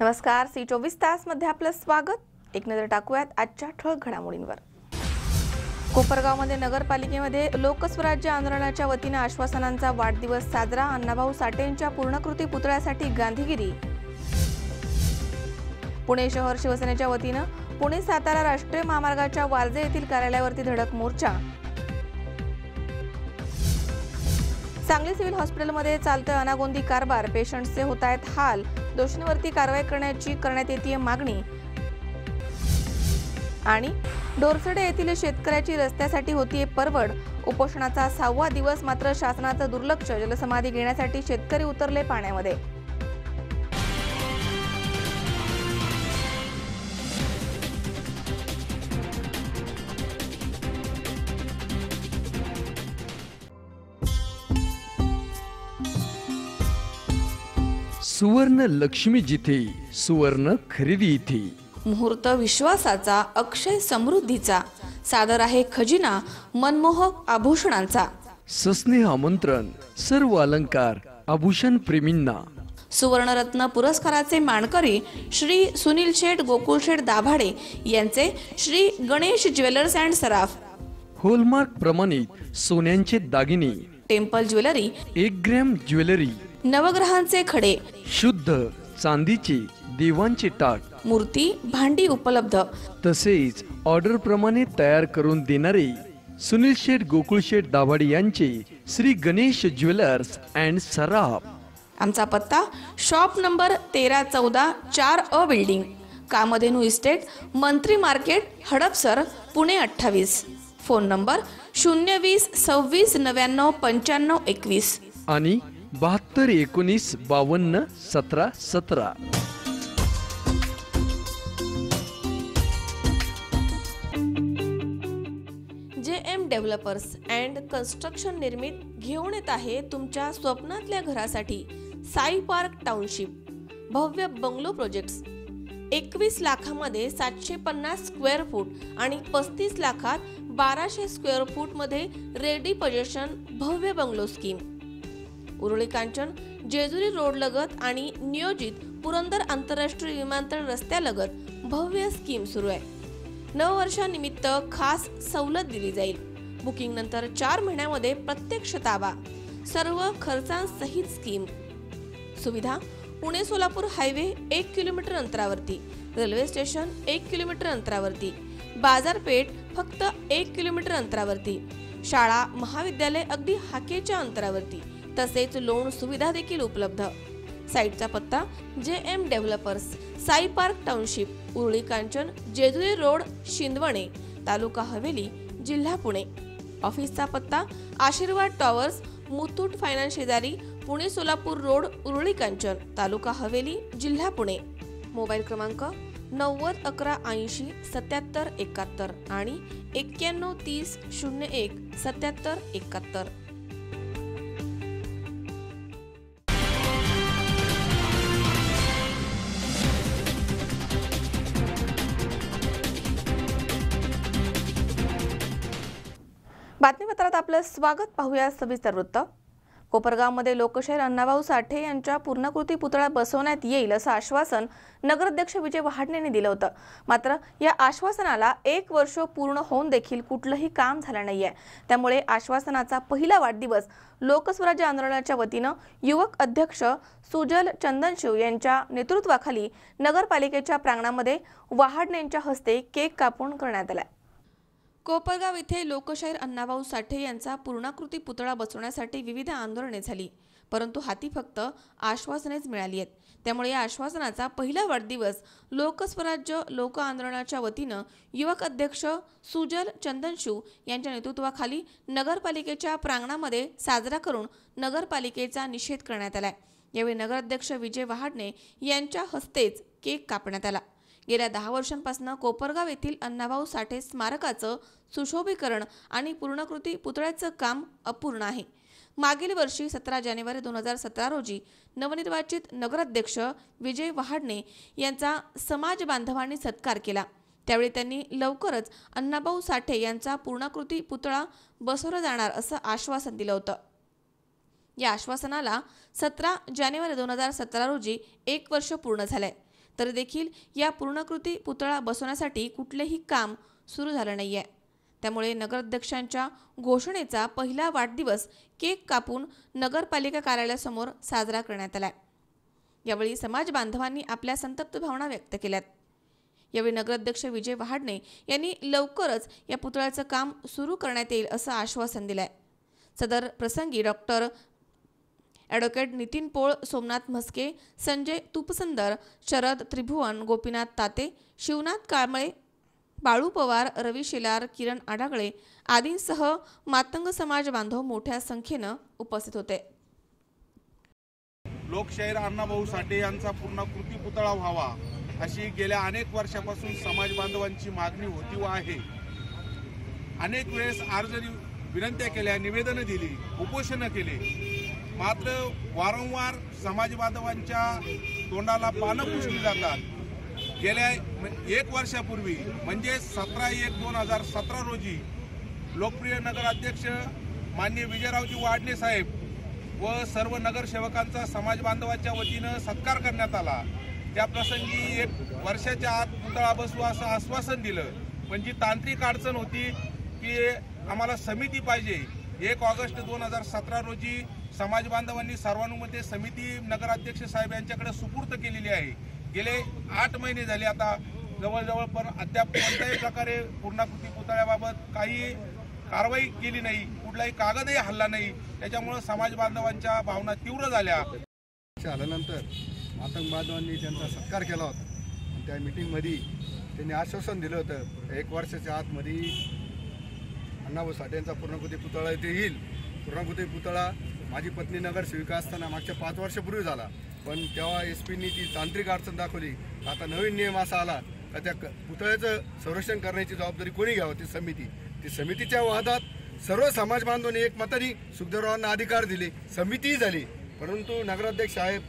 नमस्कार, सी 24 तास मध्ये आपलं स्वागत। एक नजर टाकूयात आजच्या ठळक घडामोडींवर। कोपरगावमध्ये नगरपालिकेमध्ये लोकस्वराज्य आंदोलनाच्या वतीने आश्वासनांचा वाढदिवस साजरा। अण्णाभाऊ साठेंच्या पूर्णकृती पुतळ्यासाठी गांधीगिरी। पुणे शहर शिवसेनेच्या वतीने पुणे सातारा राष्ट्रीय महामार्गाच्या वारजे येथील कार्यालयावरती धडक मोर्चा। सांगली सिव्हिल हॉस्पिटलमध्ये चालतोय अनागोंदी कारभार, पेशंट्सचे होत आहेत हाल, दोषींवरती कारवाई करण्यात येते मागणी। आणि डोरसडे येथील शेतकऱ्याची रस्त्यासाठी होतीये परवड, उपोषणाचा 6वा दिवस मात्र शासनाचं दुर्लक्ष, जलसमाधी घेण्यासाठी शेतकरी उतरले पाण्यामध्ये। सुवर्ण लक्ष्मी जिथे, सुवर्ण खरेदी इथे। मुहूर्त विश्वासाचा, अक्षय समृद्धीचा, सादर आहे खजिना मनमोहक आभूषणांचा। सस्नेह आमंत्रण सर्व अलंकार आभूषण प्रेमींना। सुवर्णरत्न पुरस्काराचे मानकरी श्री सुनील शेठ गोकुळ शेठ दाभाडे यांचे Shri Ganesh jewellers and Saraf. Hallmark प्रमाणित सोन्यांचे दागिने, टेम्पल ज्वेलरी, 1 ग्रॅम ज्वेलरी, नवग्रहांचे खडे, शुद्ध चांदीचे देवांचे टाट, मूर्ती भांडी उपलब्ध। तसेच ऑर्डर प्रमाणे तयार करून देणारे सुनील शेठ गोकुळ शेठ दाभाडे यांचे श्री गणेश ज्वेलर्स अँड सराफ। आमचा पत्ता shop number 1314 4A building, Kamdhenu estate, Mantri market, Hadapsar, Pune 28। Phone number 020 26 99 95 21 आणि 72 19 52 17 17। JM डेव्हलपर्स अँड कन्स्ट्रक्शन निर्मित घेऊन येत आहे तुमच्या स्वप्नातल्या घरासाठी साई पार्क टाउनशिप भव्य बंगलो प्रोजेक्ट्स। 21 लाखामध्ये 750 स्क्वेअर फूट आणि 35 लाखात 1200 स्क्वेअर फूट मध्ये रेडी पोझिशन भव्य bungalow scheme. Uruli Kanchan Jejuri road लगत आणि नियोजित पुरंदर आंतरराष्ट्रीय विमानतळ रस्त्यालगत भव्य स्कीम सुरू आहे। नववर्षानिमित्त खास सवलत दिली जाईल। बुकिंग नंतर 4 महिन्यामध्ये प्रत्यक्ष ताबा, सर्व खर्चांसहित स्कीम। सुविधा पुणे सोलापूर हायवे 1 किलोमीटर अंतरावरती, रेल्वे स्टेशन 1 किलोमीटर अंतरावरती, बाजारपेठ फक्त 1 किलोमीटर अंतरावरती, शाळा महाविद्यालय अगदी हाकेच्या अंतरावरती, तसेच लोन सुविधा देखील उपलब्ध। साइटचा पत्ता JM developers, Sai park township, Uruli Kanchan, Jejuri road, Shindawane, taluka Haveli, जिल्हा पुणे। ऑफिसचा पत्ता आशीर्वाद टॉवर्स, मुथूट फायनान्स शेजारी, पुणे सोलापूर रोड, उरुळी कांचन, तालुका हवेली, जिल्हा पुणे। मोबाईल क्रमांक 90 11 80 77 71 आणि 91 30 01 77 71। बातमीपत्रात आपलं स्वागत। पाहूया सविस्तर वृत्त। कोपरगावमध्ये लोकशाहीर अण्णाभाऊ साठे यांच्या पूर्णकृती पुतळा बसवण्यात येईल असं आश्वासन नगराध्यक्ष विजय वहाडणे यांनी दिलं होतं। मात्र या आश्वासनाला 1 वर्ष पूर्ण होऊन देखील कुठलंही काम झालं नाहीये। त्यामुळे आश्वासनाचा पहिला वाढदिवस लोकस्वराज्य आंदोलनाच्या वतीनं युवक अध्यक्ष सुजल चंदनशिव यांच्या नेतृत्वाखाली नगरपालिकेच्या प्रांगणामध्ये वहाडणे यांच्या हस्ते केक कापून करण्यात आला। कोपरगाव येथे लोकशाहीर अण्णाभाऊ साठे यांचा पूर्णाकृती पुतळा बसवण्यासाठी विविध आंदोलने झाली, परंतु हाती फक्त आश्वासनेच मिळाली आहेत। त्यामुळे या आश्वासनाचा पहिला वाढदिवस लोकस्वराज्य लोक आंदोलनाच्या वतीनं युवक अध्यक्ष सुजल चंदनशिव यांच्या नेतृत्वाखाली नगरपालिकेच्या प्रांगणामध्ये साजरा करून नगरपालिकेचा निषेध करण्यात आला। यावेळी नगराध्यक्ष विजय वहाडणे यांच्या हस्तेच केक कापण्यात आला। गेल्या 10 वर्षांपासून कोपरगाव येथील अण्णाभाऊ साठे स्मारकाचं सुशोभीकरण आणि पूर्णकृती पुतळ्याचं काम अपूर्ण आहे। मागील वर्षी 17 जानेवारी 2017 रोजी नवनिर्वाचित नगराध्यक्ष विजय वहाडणे यांचा समाज बांधवांनी सत्कार केला। त्यावेळी त्यांनी लवकरच अण्णाभाऊ साठे यांचा पूर्णाकृती पुतळा बसवला जाणार असं आश्वासन दिलं होतं। या आश्वासनाला 17 जानेवारी 2017 रोजी 1 वर्ष पूर्ण झाले। तरी देखील या पूर्णाकृती पुतळा बसवण्यासाठी कुठलेही काम सुरू झालं नाहीये। त्यामुळे नगराध्यक्षांच्या घोषणेचा पहिला वाढदिवस केक कापून नगरपालिका कार्यालयासमोर साजरा करण्यात आला। यावेळी समाज बांधवांनी आपल्या संतप्त भावना व्यक्त केल्यात। यावेळी नगराध्यक्ष विजय वहाडणे यांनी लवकरच या पुतळ्याचं काम सुरू करण्यात येईल असं आश्वासन दिलंय। सदर प्रसंगी डॉक्टर ॲडव्होकेट नितीन पोळ, सोमनाथ म्हस्के, संजय तुपसंदर, शरद त्रिभुवन, गोपीनाथ ताते, शिवनाथ काळमळे, बाळू पवार, रवी शेलार, किरण आडागळे आदींसह मातंग समाज बांधव मोठ्या संख्येनं उपस्थित होते। लोकशाहीर अण्णाभाऊ साठे यांचा पूर्णाकृती पुतळा व्हावा अशी गेल्या अनेक वर्षापासून समाज बांधवांची मागणी होती व आहे। अनेक वेळेस अर्ज विनंत्या केल्या, निवेदनं दिली, उपोषणं केले, मात्र वारंवार समाज बांधवांच्या तोंडाला पानं पुसली जातात। गेल्या 1 वर्षापूर्वी म्हणजे 17/1/2017 रोजी लोकप्रिय नगराध्यक्ष माननीय विजयरावजी वहाडणे साहेब व सर्व नगरसेवकांचा समाज बांधवांच्या वतीनं सत्कार करण्यात आला। त्या प्रसंगी 1 वर्षाच्या आत पुतळा बसवा असं आश्वासन दिलं, पण जी तांत्रिक अडचण होती की आम्हाला समिती पाहिजे। 1 ऑगस्ट 2017 रोजी समाज बांधवांनी सर्वानुमते समिती नगराध्यक्ष साहेब यांच्याकडे सुपूर्द केलेली आहे। गेले 8 महिने झाले आता जवळजवळ, पण अद्याप कोणत्याही प्रकारे पूर्णाकृती पुतळ्याबाबत काही कारवाई केली नाही, कुठलाही कागदही हल्ला नाही। त्याच्यामुळे समाज बांधवांच्या भावना तीव्र झाल्या। आल्यानंतर मातंग बांधवांनी त्यांचा सत्कार केला होता। त्या मीटिंगमध्ये त्यांनी आश्वासन दिलं होतं 1 वर्षाच्या आतमध्ये अण्णाभाऊ साठे यांचा पूर्णाकृती पुतळा इथे येईल। पूर्णाकृती पुतळा माझी पत्नी नगरसेविका असताना मागच्या 5 वर्षापूर्वी झाला, पण तेव्हा SP-नी ती तांत्रिक अडचण दाखवली। आता नवीन नियम असा आला का त्या पुतळ्याचं संरक्षण करण्याची जबाबदारी कोणी घ्यावं, ती समिती। ती समितीच्या वादात सर्व समाज बांधवांनी एकमताने सुखदेवरावांना अधिकार दिले, समितीही झाली। परंतु नगराध्यक्ष साहेब,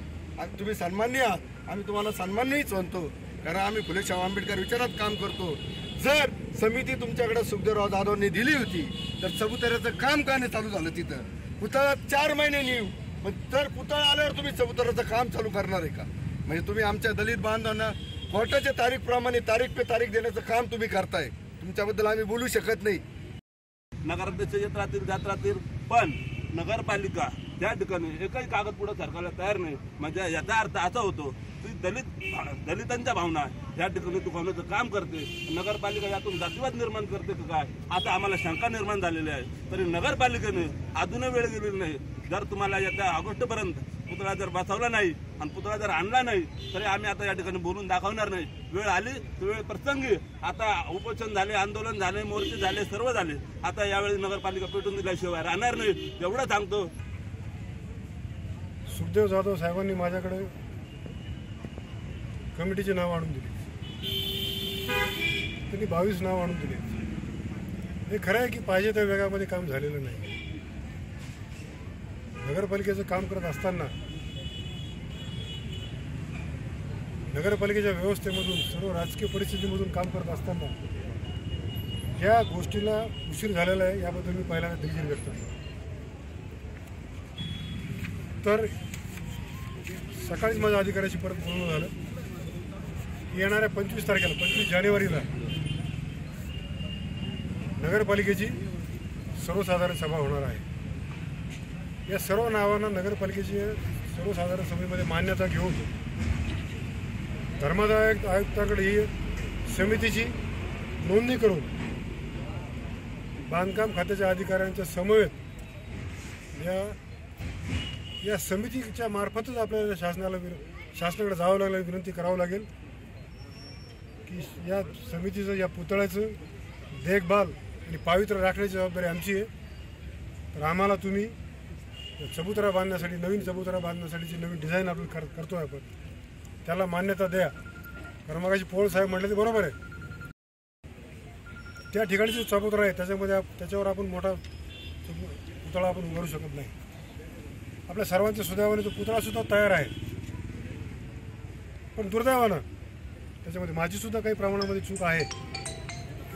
तुम्ही सन्माननीय आहात, आम्ही तुम्हाला सन्माननीयच म्हणतो, कारण आम्ही फुले शाहू आंबेडकर विचारात काम करतो। जर समिती तुमच्याकडे सुखदेवराव जाधवांनी दिली होती तर चबुतऱ्याचं काम का नाही चालू झालं तिथं? पुतळा 4 महिने नेऊ, पण तर पुतळा आल्यावर तुम्ही चबुतऱ्याचं काम चालू करणार आहे का? म्हणजे तुम्ही आमच्या दलित बांधवांना कोर्टाच्या तारीखप्रमाणे तारीख पे तारीख देण्याचं काम तुम्ही करताय। तुमच्याबद्दल आम्ही बोलू शकत नाही। नगराध्यक्ष येत राहतील जात राहतील, पण नगरपालिका त्या ठिकाणी एकही कागद पुढे सरकारला तयार नाही। म्हणजे याचा अर्थ असा होतो की दलितांच्या भावना या ठिकाणी दुखावण्याचं काम करते, नगरपालिका यातून जातीवाद निर्माण करते का काय, आता आम्हाला शंका निर्माण झालेली आहे। तरी नगरपालिकेने अजून वेळ गेलेली नाही। जर तुम्हाला येत्या ऑगस्टपर्यंत पुतळा जर बसवला नाही आणि पुतळा जर आणला नाही तरी आम्ही आता या ठिकाणी बोलून दाखवणार नाही। वेळ आली तर वेळ प्रसंगी आता उपोषण झाले, आंदोलन झाले, मोर्चे झाले, सर्व झाले। आता यावेळी नगरपालिका पेटून दिल्याशिवाय राहणार नाही, एवढं सांगतो। सुखदेव जाधव साहेबांनी माझ्याकडे कमिटीचे नाव आणून दिले, त्यांनी 22 नाव आणून दिले। हे खरं आहे की पाहिजे त्या वेगामध्ये काम झालेलं नाही। नगरपालिकेचं काम करत असताना नगरपालिकेच्या व्यवस्थेमधून सर्व राजकीय परिस्थितीमधून काम करत असताना या गोष्टीला उशीर झालेला आहे, याबद्दल मी पहिल्यांदा दिलगिरी व्यक्त करतो। तर सकाळीच माझ्या अधिकाऱ्याशी परत बोलणं झालं, येणाऱ्या 25 तारखेला 25 जानेवारीला नगरपालिकेची सर्वसाधारण सभा होणार आहे। या सर्व नावांना नगरपालिकेची सर्वसाधारण सभेमध्ये मान्यता घेऊन धर्मादाय आयुक्तांकडे ही समितीची नोंदणी करून बांधकाम खात्याच्या अधिकाऱ्यांच्या समवेत या समितीच्या मार्फतच आपल्याला शासनाकडे जावं लागेल, विनंती करावं लागेल की या समितीचं, या पुतळ्याचं देखभाल आणि पावित्र्य राखण्याची जबाबदारी आमची आहे। तर आम्हाला तुम्ही चबुतरा बांधण्यासाठी, नवीन चबुतरा बांधण्यासाठीची नवीन डिझाईन आपण करतोय, आपण त्याला मान्यता द्या। कारण मगाशी पोळ साहेब म्हटले ते बरोबर आहे, त्या ठिकाणी जो चबुतरा आहे त्याच्यावर आपण मोठा पुतळा आपण उभारू शकत नाही। आपल्या सर्वांच्या सुदैवाने तो पुतळासुद्धा तयार आहे, पण दुर्दैवानं त्याच्यामध्ये माझीसुद्धा काही प्रमाणामध्ये चूक आहे।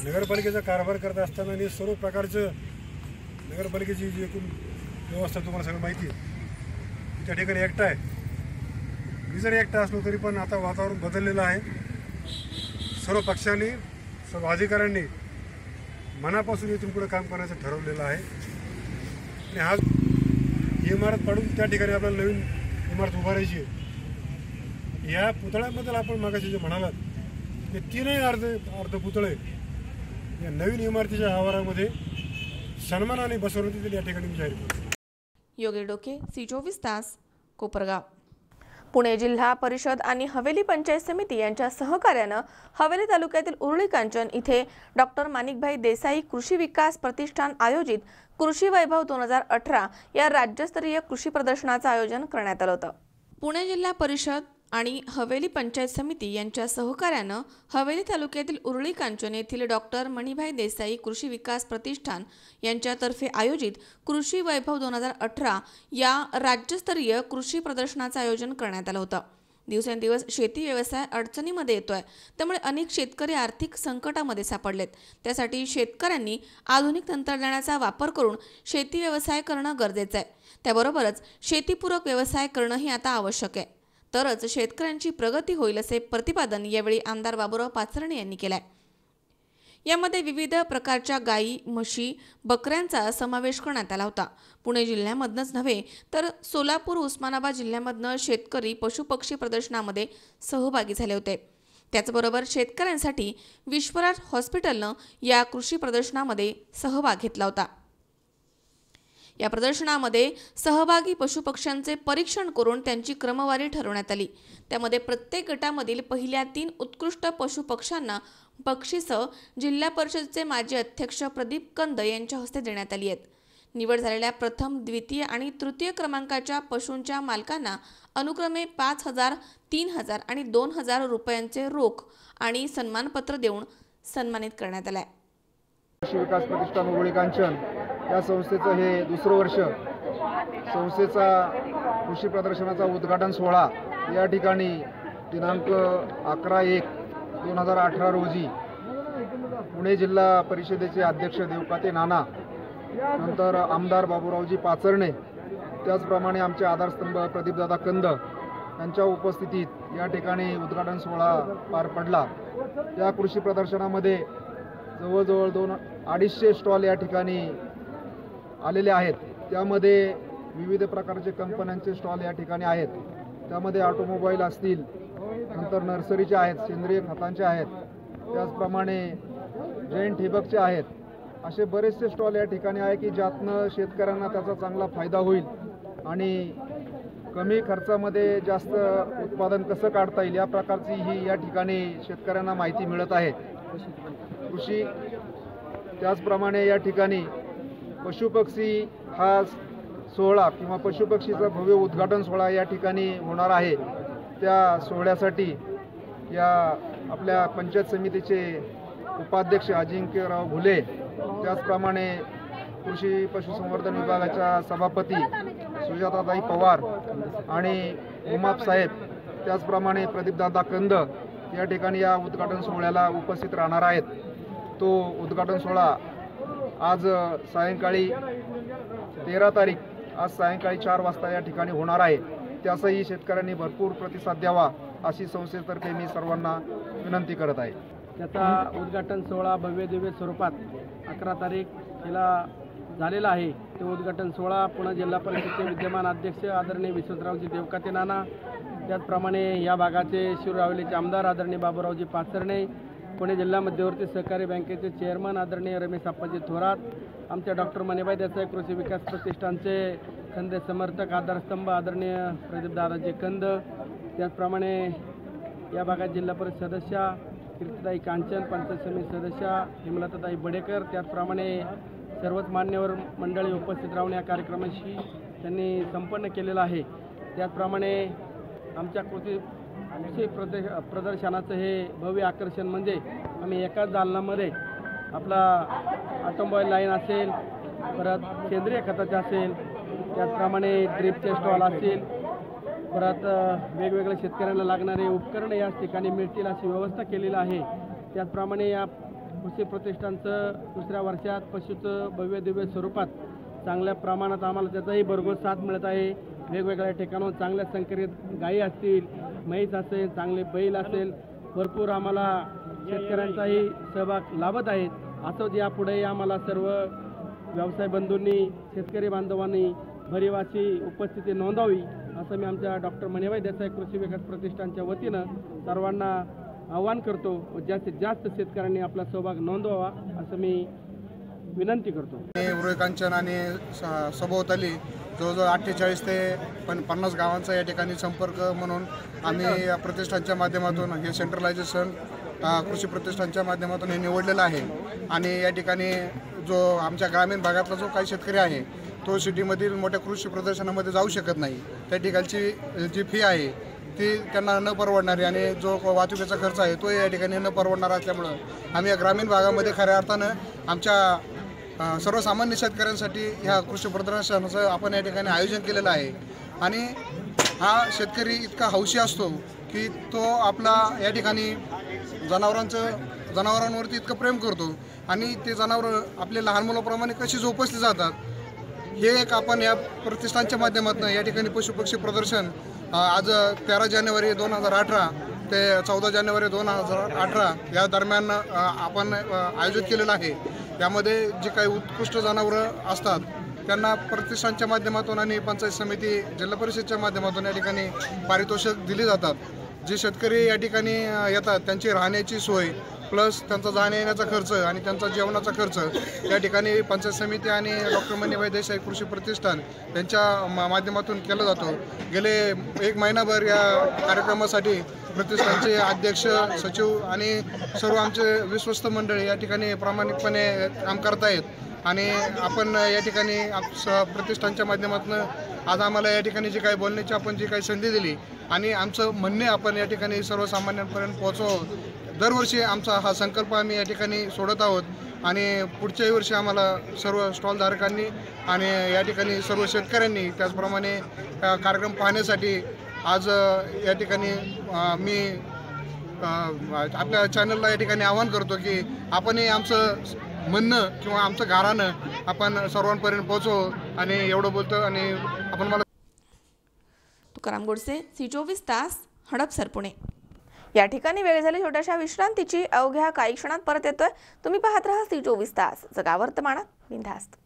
नगरपालिकेचा कारभार करत असताना आणि सर्व प्रकारचं नगरपालिकेची जी एकूण व्यवस्था तुम्हाला सगळं माहिती आहे, त्या ठिकाणी एकटा आहे। मी जरी एकटा असलो तरी पण आता वातावरण बदललेलं आहे. सर्व पक्षांनी सर्व अधिकाऱ्यांनी मनापासून इथून पुढे काम करण्याचं ठरवलेलं आहे. आणि हा इमारत पाडून त्या ठिकाणी आपल्याला नवीन इमारत उभारायची आहे. या पुतळ्याबद्दल आपण मागाशी जे म्हणालात ते तीनही अर्ध पुतळे या नवीन इमारतीच्या आवारामध्ये सन्मानाने बसवण्यात येतील या ठिकाणी मी जाहीर करतो. योगेश डोके, C24 तास, कोपरगाव. पुणे जिल्हा परिषद आणि हवेली पंचायत समिती यांच्या सहकार्यानं हवेली तालुक्यातील उरुळी कांचन इथे डॉक्टर माणिकभाई देसाई कृषी विकास प्रतिष्ठान आयोजित कृषी वैभव 2018 या राज्यस्तरीय कृषी प्रदर्शनाचं आयोजन करण्यात आलं होतं. पुणे जिल्हा परिषद आणि हवेली पंचायत समिती यांच्या सहकार्यानं हवेली तालुक्यातील उरुळी कांचन येथील डॉक्टर मणिभाई देसाई कृषी विकास प्रतिष्ठान यांच्यातर्फे आयोजित कृषी वैभव 2018 या राज्यस्तरीय कृषी प्रदर्शनाचं आयोजन करण्यात आलं होतं. दिवसेंदिवस शेती व्यवसाय अडचणीमध्ये येतोय, त्यामुळे अनेक शेतकरी आर्थिक संकटामध्ये सापडलेत. त्यासाठी शेतकऱ्यांनी आधुनिक तंत्रज्ञानाचा वापर करून शेती व्यवसाय करणं गरजेचं आहे. त्याबरोबरच शेतीपूरक व्यवसाय करणंही आता आवश्यक आहे, तरच शेतकऱ्यांची प्रगती होईल असे प्रतिपादन यावेळी आमदार बाबुराव पाचरणे यांनी केले. यामध्ये विविध प्रकारच्या गायी, म्हशी, बकऱ्यांचा समावेश करण्यात आला होता. पुणे जिल्ह्यामधनच नव्हे तर सोलापूर, उस्मानाबाद जिल्ह्यामधनं शेतकरी पशुपक्षी प्रदर्शनामध्ये सहभागी झाले होते. त्याचबरोबर शेतकऱ्यांसाठी विश्वराज हॉस्पिटलनं या कृषी प्रदर्शनामध्ये सहभाग घेतला होता. या प्रदर्शनामध्ये सहभागी पशुपक्ष्यांचे परीक्षण करून त्यांची क्रमवारी ठरवण्यात आली. त्यामध्ये प्रत्येक गटामधील पहिल्या 3 उत्कृष्ट पशुपक्ष्यांना बक्षिसं जिल्हा परिषदेचे माजी अध्यक्ष प्रदीप कंद यांच्या हस्ते देण्यात आली आहेत. निवड झालेल्या प्रथम, द्वितीय आणि तृतीय क्रमांकाच्या पशूंच्या मालकांना अनुक्रमे 5,000, 3,000 आणि 2,000 रुपयांचे रोख आणि सन्मानपत्र देऊन सन्मानित करण्यात आले. कृषी विकास प्रतिष्ठान उरुळी कांचन या संस्थेचं हे दुसरं वर्ष. संस्थेचा कृषी प्रदर्शनाचा उद्घाटन सोहळा या ठिकाणी दिनांक 11/1/2018 रोजी पुणे जिल्हा परिषदेचे अध्यक्ष देवकाते नाना, नंतर आमदार बाबुरावजी पाचरणे, त्याचप्रमाणे आमचे आधारस्तंभ प्रदीपदादा कंद यांच्या उपस्थितीत या ठिकाणी उद्घाटन सोहळा पार पडला. या कृषी प्रदर्शनामध्ये जवळजवळ 200-250 स्टॉल या ठिकाणी आलेले आहेत. त्यामध्ये विविध प्रकारचे कंपन्यांचे स्टॉल या ठिकाणी आहेत. त्यामध्ये ऑटोमोबाईल असतील, नंतर नर्सरीचे आहेत, सेंद्रिय खतांचे आहेत, त्याचप्रमाणे जैन ठिबकचे आहेत. असे बरेचसे स्टॉल या ठिकाणी आहे की ज्यातनं शेतकऱ्यांना त्याचा चांगला फायदा होईल आणि कमी खर्चामध्ये जास्त उत्पादन कसं काढता येईल या प्रकारची ही या ठिकाणी शेतकऱ्यांना माहिती मिळत आहे. कृषी त्याचप्रमाणे या ठिकाणी पशुपक्षी हा सोहळा किंवा पशुपक्षीचा भव्य उद्घाटन सोहळा या ठिकाणी होणार आहे. त्या सोहळ्यासाठी या आपल्या पंचायत समितीचे उपाध्यक्ष अजिंक्यराव घुले, त्याचप्रमाणे कृषी पशुसंवर्धन विभागाच्या सभापती सुजाताताई पवार आणि उमाप साहेब, त्याचप्रमाणे प्रदीपदादा कंद या ठिकाणी या उद्घाटन सोहळ्याला उपस्थित राहणार आहेत. तो उद्घाटन सोहळा आज सायंकाळी 13 तारीख आज सायंकाळी 4 वाजता या ठिकाणी होणार आहे. त्यासही शेतकऱ्यांनी भरपूर प्रतिसाद द्यावा अशी संस्थेतर्फे मी सर्वांना विनंती करत आहे. त्याचा उद्घाटन सोहळा भव्य दिव्य स्वरूपात 11 तारीख केला झालेला आहे. ते उद्घाटन सोहळा पुणे जिल्हा परिषदेचे विद्यमान अध्यक्ष आदरणीय विश्वरावजी देवकाते नाना, त्याचप्रमाणे या भागाचे शिवरावलीचे आमदार आदरणीय बाबुरावजी पाचरणे, पुणे जिल्हा मध्यवर्ती सहकारी बँकेचे चेअरमन आदरणीय रमेश आप्पाजी थोरात, आमच्या डॉक्टर मणिभाई देसाई कृषी विकास प्रतिष्ठानचे खंदे समर्थक आधारस्तंभ आदरणीय प्रदीप दादाजी कंद, त्याचप्रमाणे या भागात जिल्हा परिषद सदस्या कीर्तिताई कांचन, पंचायत समिती सदस्या हेमलताताई बडेकर, त्याचप्रमाणे सर्वच मान्यवर मंडळी उपस्थित राहून या कार्यक्रमाशी त्यांनी संपन्न केलेला आहे. त्याचप्रमाणे आमच्या कृषी प्रदर्शनाचं हे भव्य आकर्षण म्हणजे आम्ही एकाच दालनामध्ये आपला ऑटोमोबाईल लाईन असेल, परत सेंद्रिय खताचे असेल, त्याचप्रमाणे ड्रिपचे स्टॉल असेल, परत वेगवेगळ्या शेतकऱ्यांना लागणारे उपकरणे या ठिकाणी मिळतील अशी व्यवस्था केलेली आहे. त्याचप्रमाणे या कृषी प्रतिष्ठानचं दुसऱ्या वर्षात पशुचं भव्य दिव्य स्वरूपात चांगल्या प्रमाणात आम्हाला त्याचाही भरघोस साथ मिळत आहे. वेगवेगळ्या ठिकाणाहून चांगल्या संकरित गायी असतील, म्हैस असेल, चांगले बैल असेल, भरपूर आम्हाला शेतकऱ्यांचाही सहभाग लाभत आहेत. असंच यापुढे आम्हाला सर्व व्यवसाय बंधूंनी, शेतकरी बांधवांनी भरीवाची उपस्थिती नोंदवावी असं मी आमच्या डॉक्टर मणिभाई देसाई कृषी विकास प्रतिष्ठानच्या वतीनं सर्वांना आवाहन करतो व जास्तीत जास्त शेतकऱ्यांनी आपला सहभाग नोंदवावा असं मी विनंती करतो. उरुळी कांचन आणि सभोवताली जवळजवळ 48 ते 50 गावांचा या ठिकाणी संपर्क म्हणून आम्ही या प्रतिष्ठानच्या माध्यमातून हे सेंट्रलायझेशन कृषी प्रतिष्ठानच्या माध्यमातून हे निवडलेलं आहे. आणि या ठिकाणी जो आमच्या ग्रामीण भागातला जो काही शेतकरी आहे तो सिटीमधील मोठ्या कृषी प्रदर्शनामध्ये जाऊ शकत नाही. त्या ठिकाणची जी फी आहे ती त्यांना न परवडणारी आणि जो वाहतुकीचा खर्च आहे तो या ठिकाणी न परवडणार असल्यामुळं आम्ही या ग्रामीण भागामध्ये खऱ्या अर्थानं आमच्या सर्वसामान्य शेतकऱ्यांसाठी ह्या कृषी प्रदर्शनाचं आपण या ठिकाणी आयोजन केलेलं आहे. आणि हा शेतकरी इतका हौशी असतो की तो आपला या ठिकाणी जनावरांवरती इतकं प्रेम करतो आणि ते जनावरं आपले लहान मुलाप्रमाणे कशी जोपासली जातात हे एक आपण या प्रतिष्ठानच्या माध्यमातून या ठिकाणी पशुपक्षी प्रदर्शन आज 13 जानेवारी 2018 ते 14 जानेवारी 2018 या दरम्यान आपण आयोजित केलेलं आहे. यामध्ये जे काही उत्कृष्ट जनावरं असतात त्यांना प्रतिष्ठानच्या माध्यमातून आणि पंचायत समिती, जिल्हा परिषदच्या माध्यमातून या ठिकाणी पारितोषिक दिली जातात. जे शेतकरी या ठिकाणी येतात त्यांची राहण्याची सोय प्लस त्यांचा जाण्या येण्याचा खर्च आणि त्यांचा जेवणाचा खर्च या ठिकाणी पंचायत समिती आणि डॉक्टर मणिभाई देसाई कृषी प्रतिष्ठान यांच्या माध्यमातून केला जातो. गेले 1 महिनाभर या कार्यक्रमासाठी प्रतिष्ठानचे अध्यक्ष, सचिव आणि सर्व आमचे विश्वस्त मंडळी या ठिकाणी प्रामाणिकपणे काम करतायत. आणि आपण या ठिकाणी प्रतिष्ठानच्या माध्यमातून आज आम्हाला या ठिकाणी जी काही बोलण्याची आपण जी काही संधी दिली आणि आमचं म्हणणे आपण या ठिकाणी सर्वसामान्यांपर्यंत पोहोचवू. दरवर्षी आमचा हा संकल्प आम्ही या ठिकाणी सोडत आहोत आणि पुढच्याही वर्षी आम्हाला सर्व स्टॉलधारकांनी आणि या ठिकाणी सर्व शेतकऱ्यांनी त्याचप्रमाणे कार्यक्रम पाहण्यासाठी आज या ठिकाणी मी आपल्या चॅनलला या ठिकाणी आवाहन करतो की आपणही आमचं म्हणणं किंवा आमचं गारानं आपण सर्वांपर्यंत पोहोचवू. आणि एवढं बोलतो आणि आपण मला तुकाराम गोडसे, C24 तास, हडपसर, पुणे. या ठिकाणी वेळ झाली छोट्याशा विश्रांतीची. अवघ्या काही क्षणात परत येतोय. तुम्ही पाहत राहा C24 तास, जगा वर्तमानात बिनधास्त.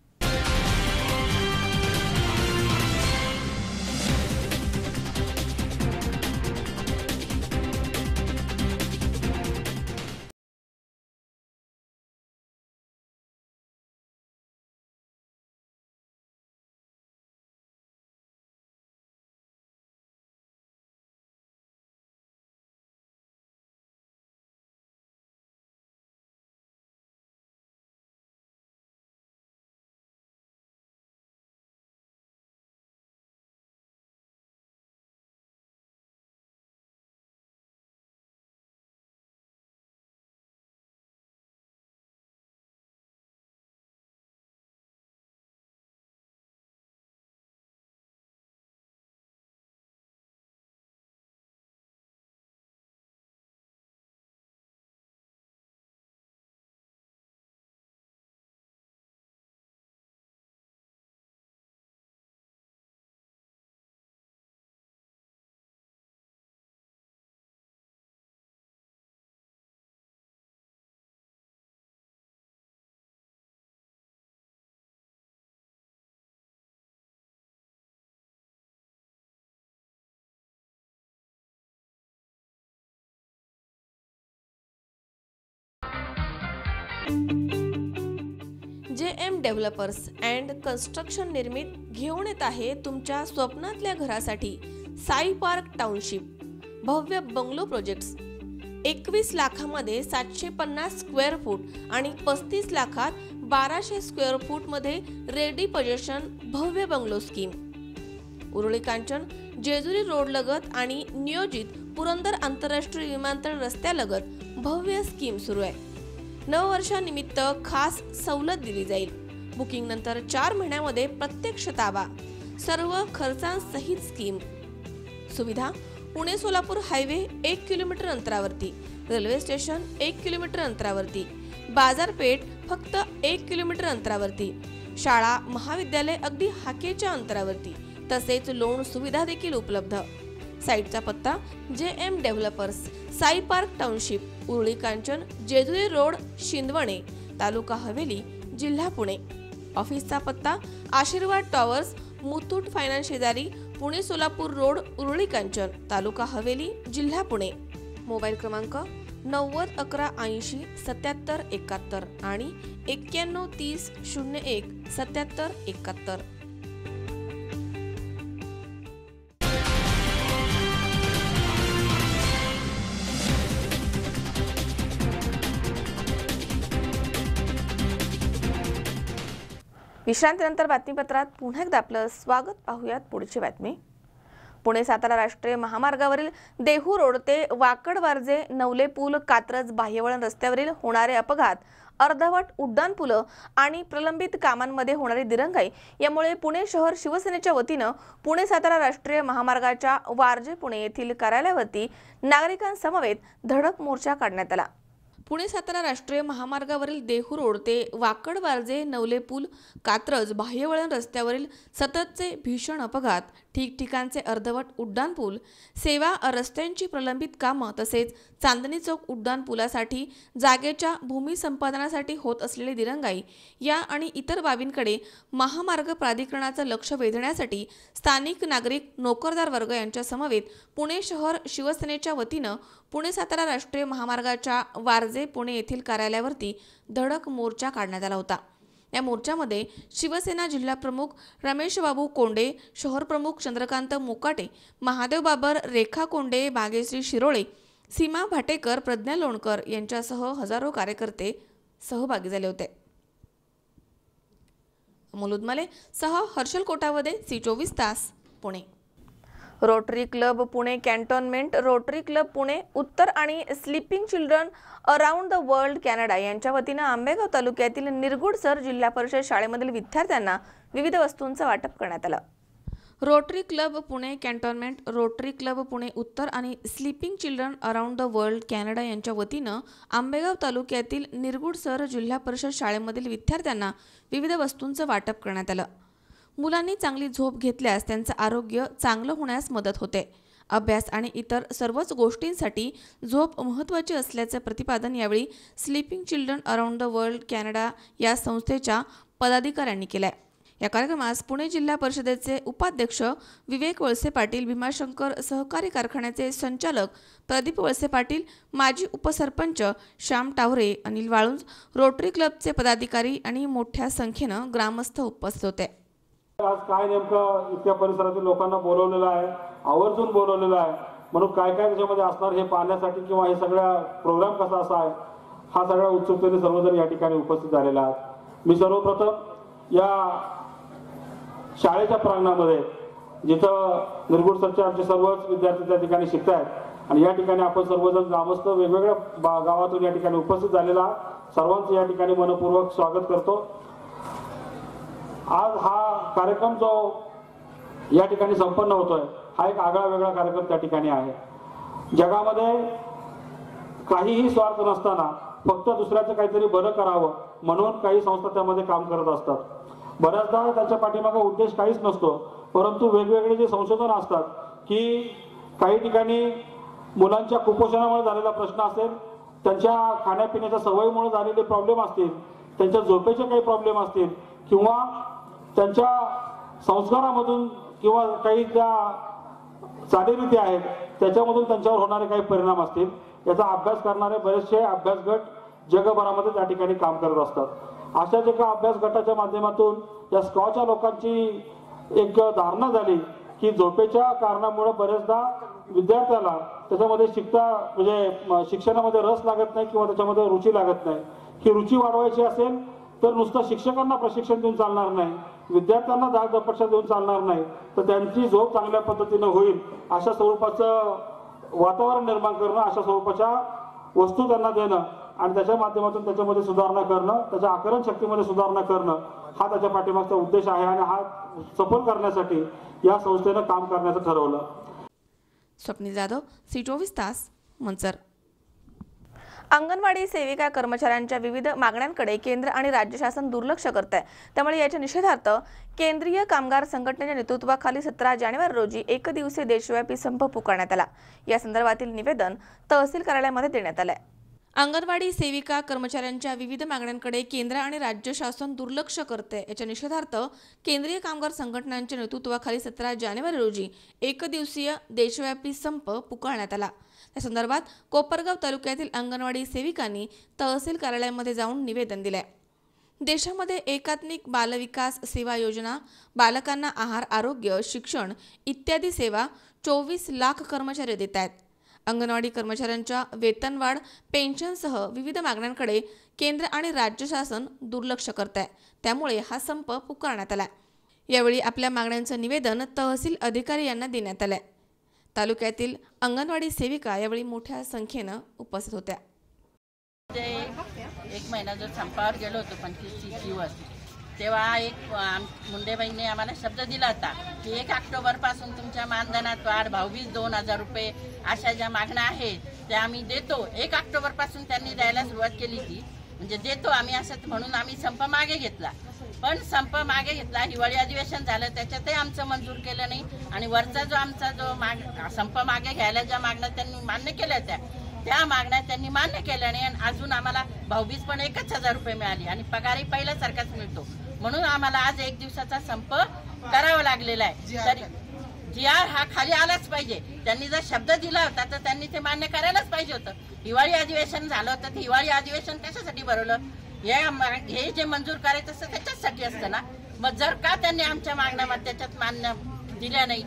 JM डेव्हलपर्स अँड कन्स्ट्रक्शन निर्मित घेऊन येत आहे तुमच्या स्वप्नातल्या घरासाठी साई पार्क टाउनशिप भव्य बंगलो प्रोजेक्ट्स. 21 लाखामध्ये 750 स्क्वेअर फूट आणि 35 लाखात 1200 स्क्वेअर फूट मध्ये रेडी पोझिशन भव्य bungalow scheme. Uruli Kanchan Jejuri road लगत आणि नियोजित पुरंदर आंतरराष्ट्रीय विमानतळ रस्त्यालगत भव्य स्कीम सुरू आहे. नववर्षानिमित्त खास सवलत दिली जाईल. बुकिंग नंतर 4 महिन्यामध्ये प्रत्यक्ष ताबा. सर्व खर्चांसहित स्कीम. सुविधा पुणे सोलापूर हायवे 1 किलोमीटर अंतरावरती. रेल्वे स्टेशन 1 किलोमीटर अंतरावरती. बाजारपेठ फक्त 1 किलोमीटर अंतरावरती. शाळा महाविद्यालय अगदी हाकेच्या अंतरावरती. तसेच लोन सुविधा देखील उपलब्ध. साईटचा पत्ता JM developers, Sai park township, Uruli Kanchan, Jejuri road, Shindawane, taluka Haveli, जिल्हा पुणे. ऑफिसचा पत्ता आशीर्वाद टॉवर्स, मुथूट फायनान्स शेजारी, पुणे सोलापूर रोड, उरुळी कांचन, तालुका हवेली, जिल्हा पुणे. मोबाईल क्रमांक 90 11 80 77 71 आणि 91 30 01 77 71. विश्रांतीनंतर बातमीपत्रात पुन्हा एकदा आपलं स्वागत. पाहूयात पुढची बातमी. पुणे सातारा राष्ट्रीय महामार्गावरील देहू रोड ते वाकड वारजे नवले पूल कात्रज बाह्यवळण रस्त्यावरील होणारे अपघात, अर्धवट उड्डाणपुलं आणि प्रलंबित कामांमध्ये होणारी दिरंगाई यामुळे पुणे शहर शिवसेनेच्या वतीनं पुणे सातारा राष्ट्रीय महामार्गाच्या वारजे पुणे येथील कार्यालयावरती नागरिकांसमवेत धडक मोर्चा काढण्यात आला. पुणे सातारा राष्ट्रीय महामार्गावरील देहू रोड ते वाकड वारजे नवले पूल कात्रज बाह्यवळण रस्त्यावरील सततचे भीषण अपघात, ठिकठिकाणचे अर्धवट उड्डाणपूल, सेवा रस्त्यांची प्रलंबित कामं तसेच चांदणी चौक उड्डाणपुलासाठी जागेच्या भूमी संपादनासाठी होत असलेली दिरंगाई या आणि इतर बाबींकडे महामार्ग प्राधिकरणाचं लक्ष वेधण्यासाठी स्थानिक नागरिक, नोकरदार वर्ग यांच्या समवेत पुणे शहर शिवसेनेच्या वतीनं पुणे सातारा राष्ट्रीय महामार्गाच्या वारजे पुणे येथील कार्यालयावरती धडक मोर्चा काढण्यात आला होता. या मोर्चामध्ये शिवसेना जिल्हा प्रमुख रमेश बाबू कोंडे, शहर प्रमुख चंद्रकांत मोकाटे, महादेव बाबर, रेखा कोंडे, भाग्यश्री शिरोळे, सीमा भाटेकर, प्रज्ञा लोणकर यांच्यासह हजारो कार्यकर्ते सहभागी झाले होते. अमोल उदमले सह हर्षल कोटावदे, C24 तास, Pune. Rotary club Pune cantonment, rotary club Pune उत्तर आणि sleeping children around the world Canada यांच्या वतीनं आंबेगाव तालुक्यातील निरगुडसर जिल्हा परिषद शाळेमधील विद्यार्थ्यांना विविध वस्तूंचं वाटप करण्यात आलं. Rotary club Pune cantonment, rotary club Pune उत्तर आणि sleeping children around the world Canada यांच्या वतीनं आंबेगाव तालुक्यातील निरगुडसर जिल्हा परिषद शाळेमधील विद्यार्थ्यांना विविध वस्तूंचं वाटप करण्यात आलं. मुलांनी चांगली झोप घेतल्यास त्यांचं आरोग्य चांगलं होण्यास मदत होते. अभ्यास आणि इतर सर्वच गोष्टींसाठी झोप महत्त्वाची असल्याचं प्रतिपादन यावेळी sleeping children around the world Canada या संस्थेच्या पदाधिकाऱ्यांनी केलंय. या कार्यक्रमास पुणे जिल्हा परिषदेचे उपाध्यक्ष विवेक वळसे पाटील, भीमाशंकर सहकारी कारखान्याचे संचालक प्रदीप वळसे पाटील, माजी उपसरपंच श्याम टावरे, अनिल वाळुंज, रोटरी क्लबचे पदाधिकारी आणि मोठ्या संख्येनं ग्रामस्थ उपस्थित होते. आज काय नेमकं इतक्या परिसरातील लोकांना बोलवलेलं आहे, आवर्जून बोलवलेलं आहे, म्हणून काय काय त्याच्यामध्ये असणार हे पाहण्यासाठी किंवा हे सगळा प्रोग्राम कसा असा आहे हा सगळ्या उत्सुकतेने सर्वजण या ठिकाणी उपस्थित झालेला आहे. मी सर्वप्रथम या शाळेच्या प्रांगणामध्ये जिथं निरगुडसरचे आमचे सर्वच विद्यार्थी त्या ठिकाणी शिकत आहेत आणि या ठिकाणी आपण सर्वजण ग्रामस्थ वेगवेगळ्या गावातून या ठिकाणी उपस्थित झालेला सर्वांचं या ठिकाणी मनपूर्वक स्वागत करतो. आज हा कार्यक्रम जो या ठिकाणी संपन्न होतोय हा एक आगळा वेगळा कार्यक्रम त्या ठिकाणी आहे. जगामध्ये काहीही स्वार्थ नसताना फक्त दुसऱ्याचं काहीतरी बरं करावं म्हणून काही संस्था त्यामध्ये काम करत असतात. बऱ्याचदा त्यांच्या पाठीमागे उद्देश काहीच नसतो, परंतु वेगवेगळे जे संशोधन असतात की काही ठिकाणी मुलांच्या कुपोषणामुळे झालेला प्रश्न असेल, त्यांच्या खाण्यापिण्याच्या सवयीमुळे झालेले प्रॉब्लेम असतील, त्यांच्या झोपेचे काही प्रॉब्लेम असतील किंवा त्यांच्या संस्कारामधून किंवा काही ज्या चालीरीती आहेत त्याच्यामधून त्यांच्यावर होणारे काही परिणाम असतील, याचा अभ्यास करणारे बरेचसे अभ्यास गट जगभरामध्ये त्या ठिकाणी काम करत असतात. अशाच एका अभ्यास गटाच्या माध्यमातून या स्कॉच्या लोकांची एक धारणा झाली की झोपेच्या कारणामुळे बरेचदा विद्यार्थ्याला त्याच्यामध्ये म्हणजे शिक्षणामध्ये रस लागत नाही किंवा त्याच्यामध्ये रुची लागत नाही. ही रुची वाढवायची असेल तर नुसतं शिक्षकांना प्रशिक्षण देऊन चालणार नाही, विद्यार्थ्यांना धाडधपटशा देऊन चालणार नाही, तर त्यांची झोप चांगल्या पद्धतीनं होईल अशा स्वरूपाचं वातावरण निर्माण करणं, अशा स्वरूपाच्या वस्तू त्यांना देणं आणि त्याच्या माध्यमातून त्याच्यामध्ये सुधारणा करणं, त्याच्या आकलन शक्तीमध्ये सुधारणा करणं हा त्याच्या पाठीमागचा उद्देश आहे आणि हा सफल करण्यासाठी या संस्थेनं काम करण्याचं ठरवलं. स्वप्नील जाधव, C24 तास, मंचर. अंगणवाडी सेविका कर्मचाऱ्यांच्या विविध मागण्यांकडे केंद्र आणि राज्य शासन दुर्लक्ष करत आहे। त्यामुळे याच्या निषेधार्थ केंद्रीय कामगार संघटनेच्या नेतृत्वाखाली 17 जानेवारी रोजी एकदिवसीय देशव्यापी संप पुकारण्यात आला। या संदर्भातील निवेदन तहसील कार्यालयामध्ये देण्यात आले। अंगणवाडी सेविका कर्मचाऱ्यांच्या विविध मागण्यांकडे केंद्र आणि राज्य शासन दुर्लक्ष करते। याच्या निषेधार्थ केंद्रीय कामगार संघटनांच्या नेतृत्वाखाली 17 जानेवारी रोजी एकदिवसीय देशव्यापी संप पुकारण्यात आला। या संदर्भात कोपरगाव तालुक्यातील अंगणवाडी सेविकांनी तहसील कार्यालयामध्ये जाऊन निवेदन दिले। देशामध्ये एकात्मिक बालविकास सेवा योजना, बालकांना आहार, आरोग्य, शिक्षण इत्यादी सेवा 24 लाख कर्मचारी देत आहेत। अंगणवाडी कर्मचाऱ्यांच्या वेतनवाढ, पेन्शनसह विविध मागण्यांकडे केंद्र आणि राज्य शासन दुर्लक्ष करत आहे। त्यामुळे हा संप पुकारण्यात आला। यावेळी आपल्या मागण्यांचं निवेदन तहसील अधिकारी यांना देण्यात आले। तालुक्यातील अंगणवाडी सेविका यावेळी मोठ्या संख्येने उपस्थित होत्या। एक महिना जो संपावर गेलो होतो 25-30 दिवस, तेव्हा एक मुंडेबाईंनी आम्हाला शब्द दिला होता की 1 ऑक्टोबरपासून तुमच्या मानधनात वाढ, भाऊबीज 2000 रुपये अशा ज्या मागण्या आहेत त्या आम्ही देतो। 1 ऑक्टोबरपासून त्यांनी द्यायला सुरुवात केली ती, म्हणजे देतो आम्ही असं म्हणून आम्ही संप मागे घेतला। पण संप मागे घेतला, हिवाळी अधिवेशन झालं, त्याच्यातही आमचं मंजूर केलं नाही। आणि वरचा जो आमचा जो संप मागे घ्यायला ज्या मागण्या त्यांनी मान्य केल्या त्या मागण्या त्यांनी मान्य केल्या नाही। आणि अजून आम्हाला भाऊबीज पण 1000 रुपये मिळाली आणि पगारही पहिल्यासारखाच मिळतो। म्हणून आम्हाला आज 1 दिवसाचा संप करावा लागलेला आहे। तरी GR हा खाली आलाच पाहिजे। त्यांनी जर शब्द दिला होता तर त्यांनी ते मान्य करायलाच पाहिजे होतं। हिवाळी अधिवेशन झालं होतं, ते हिवाळी अधिवेशन कशासाठी भरवलं? हे जे मंजूर करायचं असतं त्याच्यासाठी असतं ना। मग जर का त्यांनी आमच्या मागण्या त्याच्यात मान्य दिल्या नाही,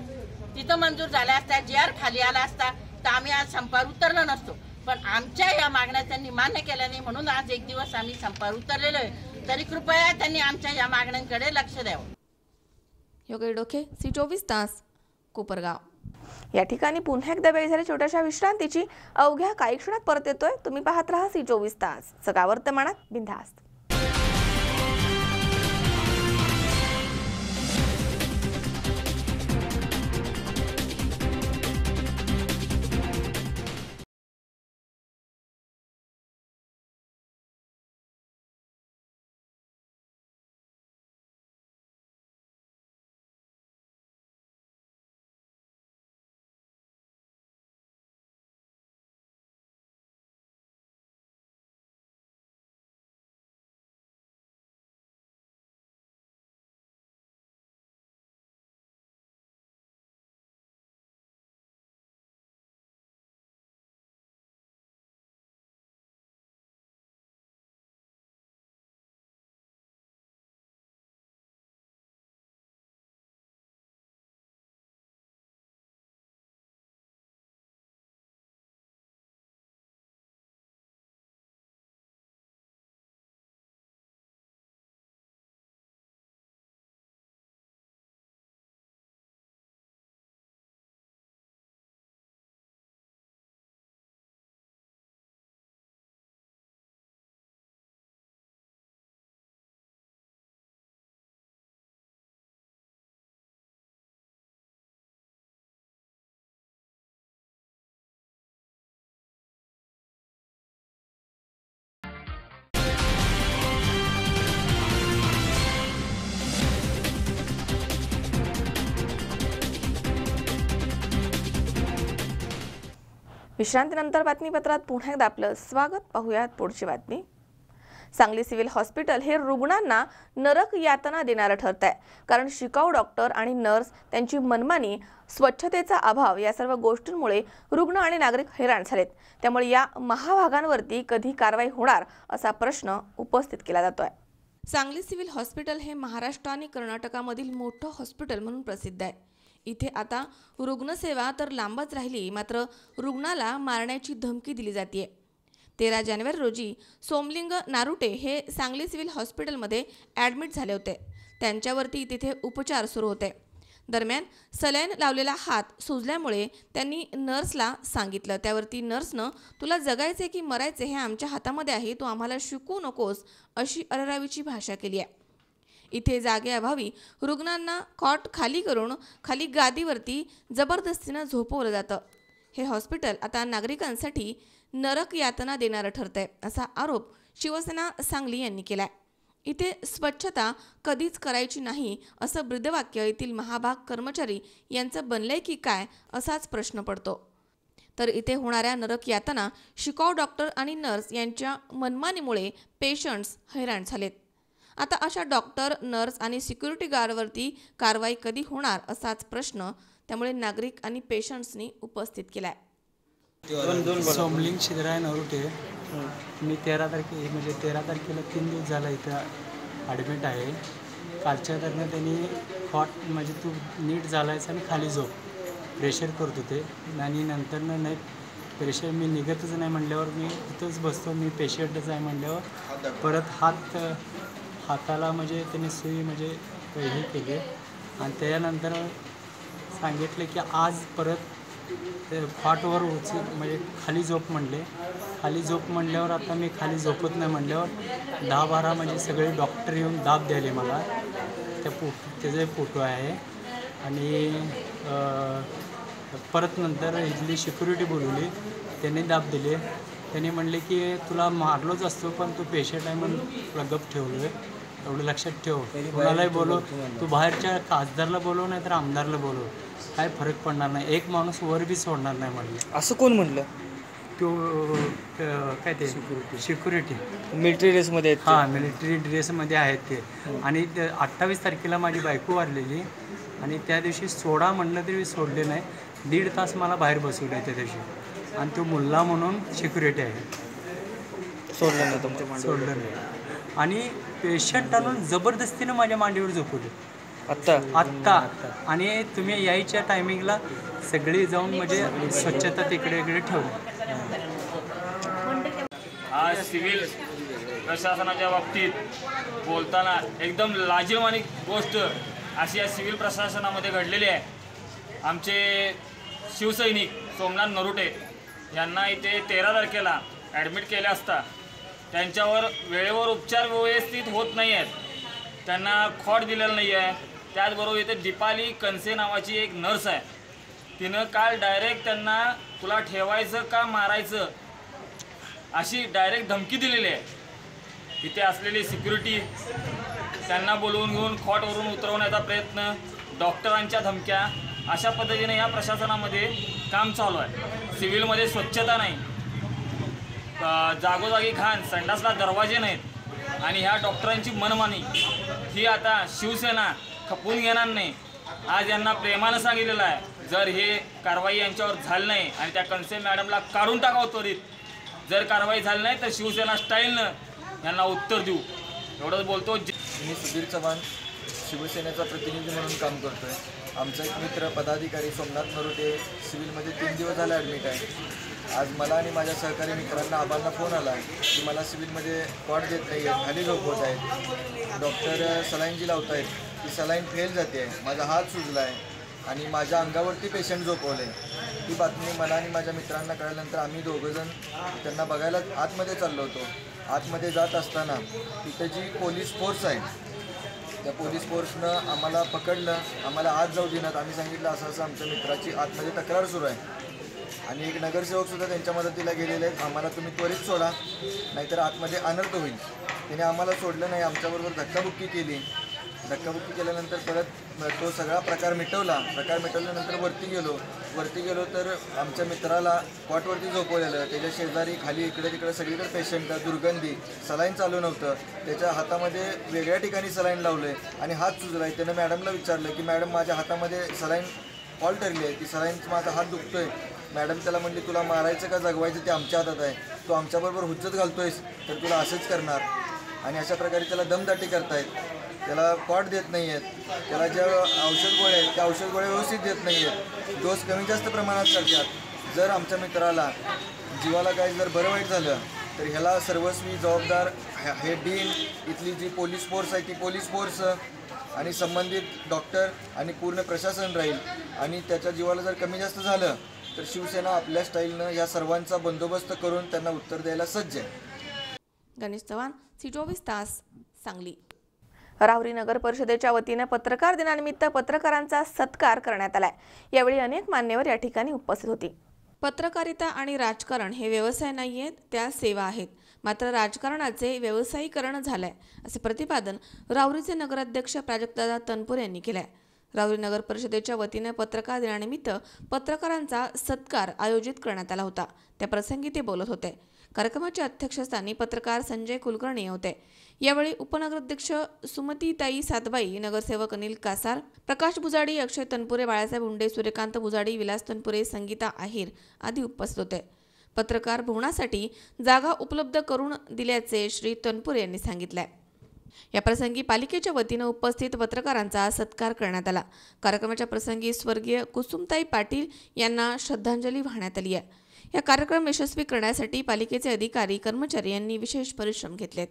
तिथं मंजूर झाल्या असत्या, GR खाली आला असता तर आम्ही आज संपावर उतरलो नसतो। पण आमच्या या मागण्या त्यांनी मान्य केल्या नाही, म्हणून आज 1 दिवस आम्ही संपावर उतरलेलो आहे। तरी कृपया त्यांनी आमच्या या मागण्यांकडे लक्ष द्यावं। योगेश डोके, C24 तास, कोपरगाव। या ठिकाणी पुन्हा एकदा वेळ झाली छोट्याशा विश्रांतीची। अवघ्या काही क्षणात परत येतोय। तुम्ही पाहत राहा C24 तास, सगळा वर्तमानात बिनधास्त। विश्रांतीनंतर बातमीपत्रात पुन्हा एकदा आपलं स्वागत। पाहूयात पुढची बातमी। सांगली सिव्हिल हॉस्पिटल हे रुग्णांना नरक यातना देणारं ठरत आहे, कारण शिकाऊ डॉक्टर आणि नर्स त्यांची मनमानी, स्वच्छतेचा अभाव या सर्व गोष्टींमुळे रुग्ण आणि नागरिक हैराण झालेत। त्यामुळे या महाभागांवरती कधी कारवाई होणार असा प्रश्न उपस्थित केला जातोय। सांगली सिव्हिल हॉस्पिटल हे महाराष्ट्र आणि कर्नाटकामधील मोठं हॉस्पिटल म्हणून प्रसिद्ध आहे। इथे आता रुग्णसेवा तर लांबच राहिली, मात्र रुग्णाला मारण्याची धमकी दिली जाते। 13 जानेवारी रोजी सोमलिंग नारुटे हे सांगली सिव्हिल हॉस्पिटलमध्ये ॲडमिट झाले होते। त्यांच्यावरती तिथे उपचार सुरू होते। दरम्यान सलाईन लावलेला हात सुजल्यामुळे त्यांनी नर्सला सांगितलं। त्यावरती नर्सनं तुला जगायचे की मरायचे हे आमच्या हातामध्ये आहे, तू आम्हाला शिकवू नकोस अशी अरेरावीची भाषा केली आहे। इथे जागेअभावी रुग्णांना कॉट खाली करून खाली गादीवरती जबरदस्तीनं झोपवलं जातं। हे हॉस्पिटल आता नागरिकांसाठी नरक यातना देणारं ठरतंय असा आरोप शिवसेना सांगली यांनी केलाय. इथे स्वच्छता कधीच करायची नाही असं ब्रीदवाक्य येथील महाभाग कर्मचारी यांचं बनलंय की काय असाच प्रश्न पडतो. तर इथे होणाऱ्या नरक यातना शिकाऊ डॉक्टर आणि नर्स यांच्या मनमानीमुळे पेशंट्स हैराण झालेत. आता अशा डॉक्टर, नर्स आणि सिक्युरिटी गार्डवरती कारवाई कधी होणार असाच प्रश्न त्यामुळे नागरिक आणि पेशंट्सनी उपस्थित केलाय. सोमलिंग शिदराय नरुटे. मी 13 तारखेला 3 दिवस झाला इथं ॲडमिट आहे. कालच्या दरम्यान त्यांनी हॉट म्हणजे तू नीट झालायस आणि खाली झोप प्रेशर करत होते आणि नंतर नाही प्रेशर मी निघतच नाही म्हणल्यावर मी इथंच बसतो, मी पेशंटच आहे म्हणल्यावर परत हाताला म्हणजे त्यांनी सुई म्हणजे हे केली आणि त्यानंतर सांगितलं की आज परत फाटवर म्हणजे खाली झोप म्हणले. खाली झोप म्हणल्यावर आता मी खाली झोपत नाही म्हणल्यावर 10-12 म्हणजे सगळे डॉक्टर येऊन दाब द्यायले मला. त्याचे फोटो आहे आणि परत नंतर इथली सिक्युरिटी बोलवली, त्यांनी दाब दिले. त्यांनी म्हणले की तुला मारलोच असतो पण तू पेशंट आहे म्हणून तुला गप ठेवलो आहे, एवढं लक्षात ठेव. कोणालाही बोलव, तू बाहेरच्या खासदारला बोलव नाही तर आमदारला बोलव, काय फरक पडणार नाही, एक माणूस वर बी सोडणार नाही म्हणलं. असं कोण म्हणलं? तो काय ते सिक्युरिटी मिलिटरी ड्रेसमध्ये आहेत. हां, मिलिटरी ड्रेसमध्ये आहेत ते. आणि 28 तारखेला माझी बायको वारलेली आणि त्या दिवशी सोडा म्हणलं तरी सोडले नाही. 1.5 तास मला बाहेर बसवलं त्या दिवशी आणि तो मुल्ला म्हणून सिक्युरिटी आहे, सोडलं नाही तुमच्या सोडलं नाही. आणि पेशंट आणून जबरदस्तीनं माझ्या मांडीवर झोपवले आत्ता. आणि तुम्ही यायच्या टायमिंगला सगळी जाऊन म्हणजे स्वच्छता तिकडे इकडे ठेवली. आज सिव्हिल प्रशासनाच्या बाबतीत बोलताना एकदम लाजिरवाणी गोष्ट अशी या सिव्हिल प्रशासनामध्ये घडलेली आहे. आमचे शिवसैनिक सोमनाथ नरुटे यांना इथे 13 तारखेला ॲडमिट केले असता त्यांच्यावर वेळेवर उपचार व्यवस्थित होत नाही आहेत, त्यांना खॉट दिलेलं नाही आहे. त्याचबरोबर इथे दीपाली कनसे नावाची एक नर्स आहे, तिनं काल डायरेक्ट त्यांना तुला ठेवायचं का मारायचं अशी डायरेक्ट धमकी दिलेली आहे. इथे असलेली सिक्युरिटी त्यांना बोलवून घेऊन खॉटवरून उतरवण्याचा प्रयत्न, डॉक्टरांच्या धमक्या, अशा पद्धतीने या प्रशासनामध्ये काम चालू आहे. सिव्हिलमध्ये स्वच्छता नाही, जागोजागी घाण, संडासला दरवाजे नाहीत आणि ह्या डॉक्टरांची मनमानी ही आता शिवसेना खपवून घेणार नाही. आज यांना प्रेमानं सांगितलेलं आहे, जर हे कारवाई यांच्यावर झाली नाही आणि त्या कनसे मॅडमला काढून टाकावं त्वरित, जर कारवाई झाली नाही तर शिवसेना स्टाईलनं यांना उत्तर देऊ, एवढंच बोलतो. मी सुधीर चव्हाण शिवसेनेचा प्रतिनिधी म्हणून काम करतो आहे. आमचा एक मित्र पदाधिकारी सोमनाथ नरुटे सिव्हिलमध्ये 3 दिवस झाले ॲडमिट आहे. आज मला आणि माझ्या सहकारी मित्रांना आबांना फोन आला की मला सिव्हिलमध्ये कॉट देत नाही आहेत, खाली झोपवत आहेत, डॉक्टर सलाईन जी लावत आहेत ती सलाईन फेल जाते आहे, माझा हात सुजला आहे आणि माझ्या अंगावरती पेशंट झोपवलं आहे. ही बातमी मला आणि माझ्या मित्रांना कळल्यानंतर आम्ही दोघंजण त्यांना बघायला आतमध्ये चाललो होतो. आतमध्ये जात असताना तिथं जी पोलीस फोर्स आहे त्या पोलीस फोर्सनं आम्हाला पकडलं, आम्हाला आत जाऊ देण्यात. आम्ही सांगितलं असं आमच्या मित्राची आतमध्ये तक्रार सुरू आहे आणि एक नगरसेवकसुद्धा त्यांच्या मदतीला गेलेले आहेत, आम्हाला तुम्ही त्वरित सोडा नाहीतर आतमध्ये अनर्थ होईल. त्याने आम्हाला सोडलं नाही, आमच्याबरोबर धक्काबुक्की केली. धक्काबुक्की केल्यानंतर परत तो सगळा प्रकार मिटवल्यानंतर वरती गेलो तर आमच्या मित्राला कॉटवरती झोपवलेलं, त्याच्या शेजारी खाली इकडे तिकडे सगळीकडे पेशंट, दुर्गंधी, सलाईन चालू नव्हतं, त्याच्या हातामध्ये वेगळ्या ठिकाणी सलाईन लावलं आहे आणि हात सुजला आहे. त्यानं मॅडमला विचारलं की मॅडम माझ्या हातामध्ये सलाईन फॉल ठरली आहे, ती सलाईनचा माझा हात दुखतो आहे. मॅडम त्याला म्हणली तुला मारायचं का जगवायचं ते आमच्या हातात आहे, तू आमच्याबरोबर हुज्जत घालतोयस तर तुला असंच करणार. आणि अशा प्रकारे त्याला दमदाटी करतायत, त्याला कॉट देत नाही आहेत, त्याला ज्या औषध गोळ्या आहेत त्या औषध गोळ्या व्यवस्थित देत नाही आहेत, डोस कमी जास्त प्रमाणात करतात. जर आमच्या मित्राला जीवाला काय जर बरं वाईट झालं तर ह्याला सर्वस्वी जबाबदार हे डीन, इथली जी पोलीस फोर्स आहे ती पोलीस फोर्स आणि संबंधित डॉक्टर आणि पूर्ण प्रशासन राहील. आणि त्याच्या जीवाला जर कमी जास्त झालं तर शिवसेना आपल्या स्टाईलनं या सर्वांचा बंदोबस्त करून त्यांना उत्तर द्यायला सज्ज आहे. गणेश चव्हाण, C24 तास, सांगली. राहुरी नगर परिषदेच्या वतीने पत्रकार दिनानिमित्त पत्रकारांचा सत्कार करण्यात आलाय. यावेळी अनेक मान्यवर या ठिकाणी उपस्थित होते. पत्रकारिता आणि राजकारण हे व्यवसाय नाही आहेत, त्या सेवा आहेत. मात्र राजकारणाचे व्यावसायीकरण झालंय असे प्रतिपादन राहुरीचे नगराध्यक्ष प्राजक्तदादा तनपुरे यांनी केलंय. राहुरी नगर परिषदेच्या वतीने पत्रकार दिनानिमित्त पत्रकारांचा सत्कार आयोजित करण्यात आला होता. त्या प्रसंगी ते बोलत होते. कार्यक्रमाच्या अध्यक्षस्थानी पत्रकार संजय कुलकर्णी होते. यावेळी उपनगराध्यक्ष सुमतीताई सातबाई, नगरसेवक अनिल कासार, प्रकाश बुजाडी, अक्षय तनपुरे, बाळासाहेब हुंडे, सूर्यकांत बुजाडी, विलास तनपुरे, संगीता आहिर आदी उपस्थित होते. पत्रकार भवनासाठी जागा उपलब्ध करून दिल्याचे श्री तनपुरे यांनी सांगितले. या प्रसंगी पालिकेच्या वतीने उपस्थित पत्रकारांचा सत्कार करण्यात आला. कार्यक्रमाच्या प्रसंगी स्वर्गीय कुसुमताई पाटील यांना श्रद्धांजली वाहण्यात आली आहे. या कार्यक्रम यशस्वी करण्यासाठी पालिकेचे अधिकारी कर्मचारी यांनी विशेष परिश्रम घेतलेत.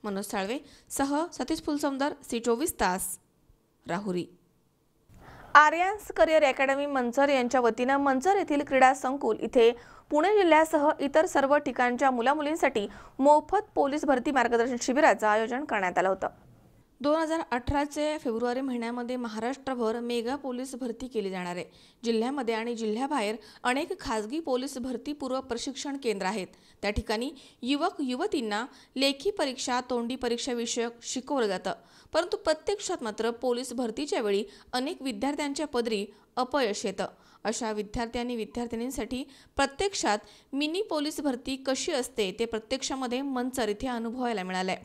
मनोज साळवे सह सतीश फुलसौंदर, C24 तास, Rahuri. Aryans career academy Manchar यांच्या वतीने मंचर येथील क्रीडा संकुल इथे पुणे जिल्ह्यासह इतर सर्व ठिकाणच्या मुलामुलींसाठी मोफत पोलीस भरती मार्गदर्शन शिबिराचं आयोजन करण्यात आलं होतं. 2018चे फेब्रुवारी महिन्यामध्ये महाराष्ट्रभर मेगा पोलीस भरती केली जाणार आहे. जिल्ह्यामध्ये आणि जिल्ह्याबाहेर अनेक खासगी पोलीस भरतीपूर्व प्रशिक्षण केंद्र आहेत. त्या ठिकाणी युवक युवतींना लेखी परीक्षा, तोंडी परीक्षा विषयक शिकवलं जातं. परंतु प्रत्यक्षात मात्र पोलीस भरतीच्या वेळी अनेक विद्यार्थ्यांच्या पदरी अपयश येतं. अशा विद्यार्थ्यांसाठी प्रत्यक्षात मिनी पोलीस भरती कशी असते ते प्रत्यक्षामध्ये मंचर इथे अनुभवायला मिळालंय.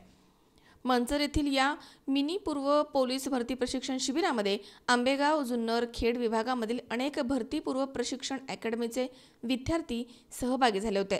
मंचर येथील या मिनी पूर्व पोलीस भरती प्रशिक्षण शिबिरामध्ये आंबेगाव, जुन्नर, खेड विभागामधील अनेक भरतीपूर्व प्रशिक्षण अकॅडमीचे विद्यार्थी सहभागी झाले होते.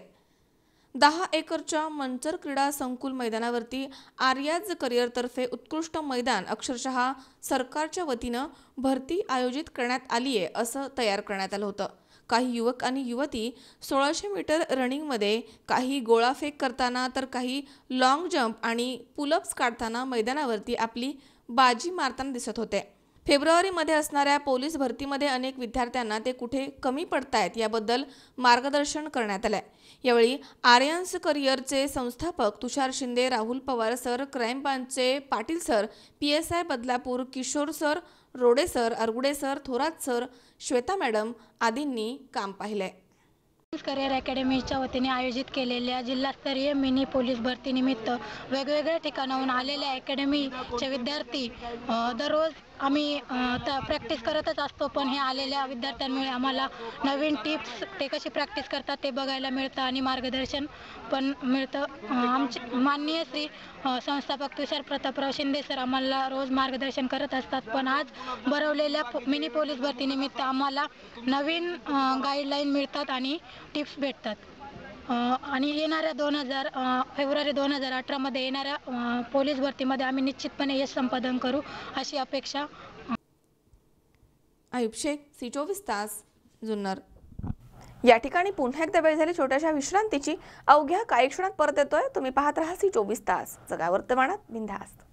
10 एकरच्या मंचर क्रीडा संकुल मैदानावरती आर्याज करिअरतर्फे उत्कृष्ट मैदान अक्षरशः सरकारच्या वतीनं भरती आयोजित करण्यात आली आहे असं तयार करण्यात आलं होतं. काही युवक आणि युवती 1600 मीटर रनिंगमध्ये, काही गोळाफेक करताना तर काही लॉंग जंप आणि पुलअप्स काढताना मैदानावरती आपली बाजी मारताना दिसत होते. फेब्रुवारीमध्ये असणाऱ्या पोलीस भरतीमध्ये अनेक विद्यार्थ्यांना ते कुठे कमी पडतायत याबद्दल मार्गदर्शन करण्यात आलंय. यावेळी आर्यन्स करिअरचे संस्थापक तुषार शिंदे, राहुल पवार सर, क्राईम ब्रांचचे Patil sir, PSI Badlapur Kishor sir, Rode sir, Argude sir, Thorat sir, Shweta madam आदींनी काम पाहिलंय. करिअर अकॅडमीच्या वतीने आयोजित केलेल्या जिल्हास्तरीय मिनी पोलीस भरतीनिमित्त वेगवेगळ्या ठिकाणाहून आलेल्या अकॅडमीचे विद्यार्थी दररोज आम्ही प्रॅक्टिस करतच असतो. पण हे आलेल्या विद्यार्थ्यांमुळे आम्हाला नवीन टिप्स, ते कशी प्रॅक्टिस करतात ते बघायला मिळतं आणि मार्गदर्शन पण मिळतं. आमचे माननीय श्री संस्थापक तुषार प्रतापराव शिंदे सर आम्हाला रोज मार्गदर्शन करत असतात. पण आज भरवलेल्या मिनी पोलीस भरतीनिमित्त आम्हाला नवीन गाईडलाईन मिळतात आणि टिप्स भेटतात. आणि येणाऱ्या फेब्रुवारी 2018मध्ये येणाऱ्या पोलीस भरतीमध्ये आम्ही निश्चितपणे यश संपादन करू अशी अपेक्षा. आयुब शेख, C24 तास, जुन्नर. या ठिकाणी पुन्हा एकदा वेळ झाली छोट्याशा विश्रांतीची. अवघ्या काही क्षणात परत येतोय. तुम्ही पाहत राहा C24 तास, जगा वर्तमानात बिनधास्त.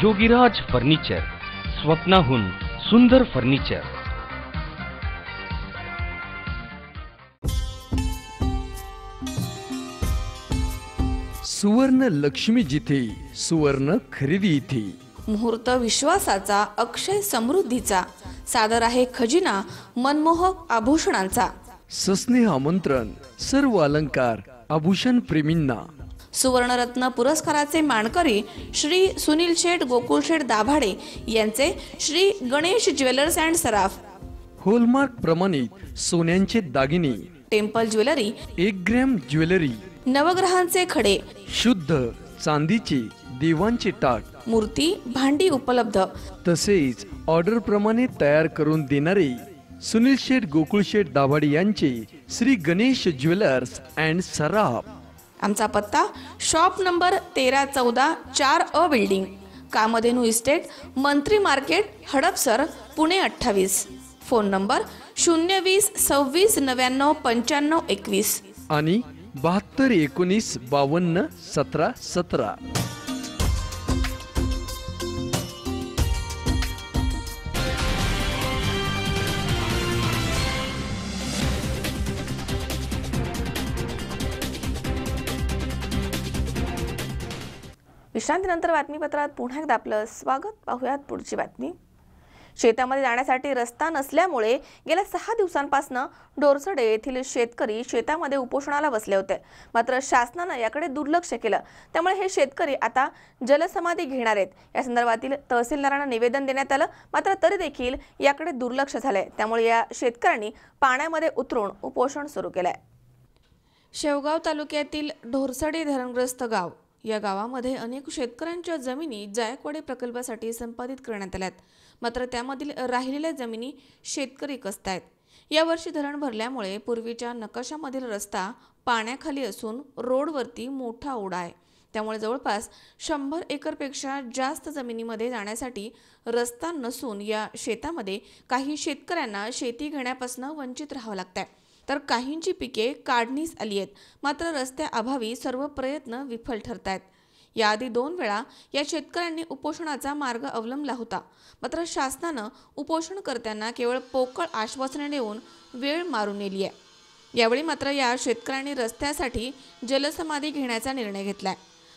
योगीराज फर्निचर, स्वप्नाहून सुंदर फर्निचर. सुवर्ण लक्ष्मी जिथे, सुवर्ण खरेदी इथे. मुहूर्त विश्वासाचा, अक्षय समृद्धीचा, सादर आहे खजिना मनमोहक आभूषणांचा. सस्नेह आमंत्रण सर्व अलंकार आभूषण प्रेमींना. सुवर्णरत्न पुरस्काराचे मानकरी श्री सुनील शेठ गोकुळ शेठ दाभाडे यांचे Shri Ganesh jewellers and Saraf. Hallmark प्रमाणित सोन्यांचे दागिने, टेम्पल ज्वेलरी, 1 ग्रॅम ज्वेलरी, नवग्रहांचे खडे, शुद्ध चांदीचे देवांचे टाक, मूर्ती, भांडी उपलब्ध. तसेच ऑर्डर प्रमाणे तयार करून देणारे सुनील शेठ गोकुळ शेठ दाभाडे यांचे श्री गणेश ज्वेलर्स अँड सराफ. आमचा पत्ता shop number 1314 4A building, Kamdhenu estate, Mantri market, Hadapsar, Pune 28. Phone number 020 26 99 95 21 आणि 72 19 52 17 17. विश्रांतीनंतर बातमीपत्रात पुन्हा एकदा आपलं स्वागत. पाहूयात पुढची बातमी. शेतामध्ये जाण्यासाठी रस्ता नसल्यामुळे गेल्या 6 दिवसांपासून डोरसडे येथील शेतकरी शेतामध्ये उपोषणाला बसले होते. मात्र शासनानं याकडे दुर्लक्ष केलं. त्यामुळे हे शेतकरी आता जलसमाधी घेणार आहेत. या संदर्भातील तहसीलदारांना निवेदन देण्यात आलं, मात्र तरी देखील याकडे दुर्लक्ष झालंय. त्यामुळे या शेतकऱ्यांनी पाण्यामध्ये उतरून उपोषण सुरू केलंय. शेवगाव तालुक्यातील ढोरसडे धरणग्रस्त गाव, या गावामध्ये अनेक शेतकऱ्यांच्या जमिनी जायकवाडी प्रकल्पासाठी संपादित करण्यात आल्यात. मात्र त्यामधील राहिलेल्या जमिनी शेतकरी कसतायत. यावर्षी धरण भरल्यामुळे पूर्वीच्या नकाशामधील रस्ता पाण्याखाली असून रोडवरती मोठा ओढा आहे. त्यामुळे जवळपास 100 एकरपेक्षा जास्त जमिनीमध्ये जाण्यासाठी रस्ता नसून या शेतामध्ये काही शेतकऱ्यांना शेती घेण्यापासून वंचित राहावं लागतंय. तर काहींची पिके काढणीस आली आहेत. मात्र रस्त्याअभावी सर्व प्रयत्न विफल ठरत आहेत. याआधी 2 वेळा या शेतकऱ्यांनी उपोषणाचा मार्ग अवलंबला होता. मात्र शासनानं उपोषणकर्त्यांना केवळ पोकळ आश्वासने देऊन वेळ मारून नेली आहे. यावेळी मात्र या शेतकऱ्यांनी रस्त्यासाठी जलसमाधी घेण्याचा निर्णय घेतलाय.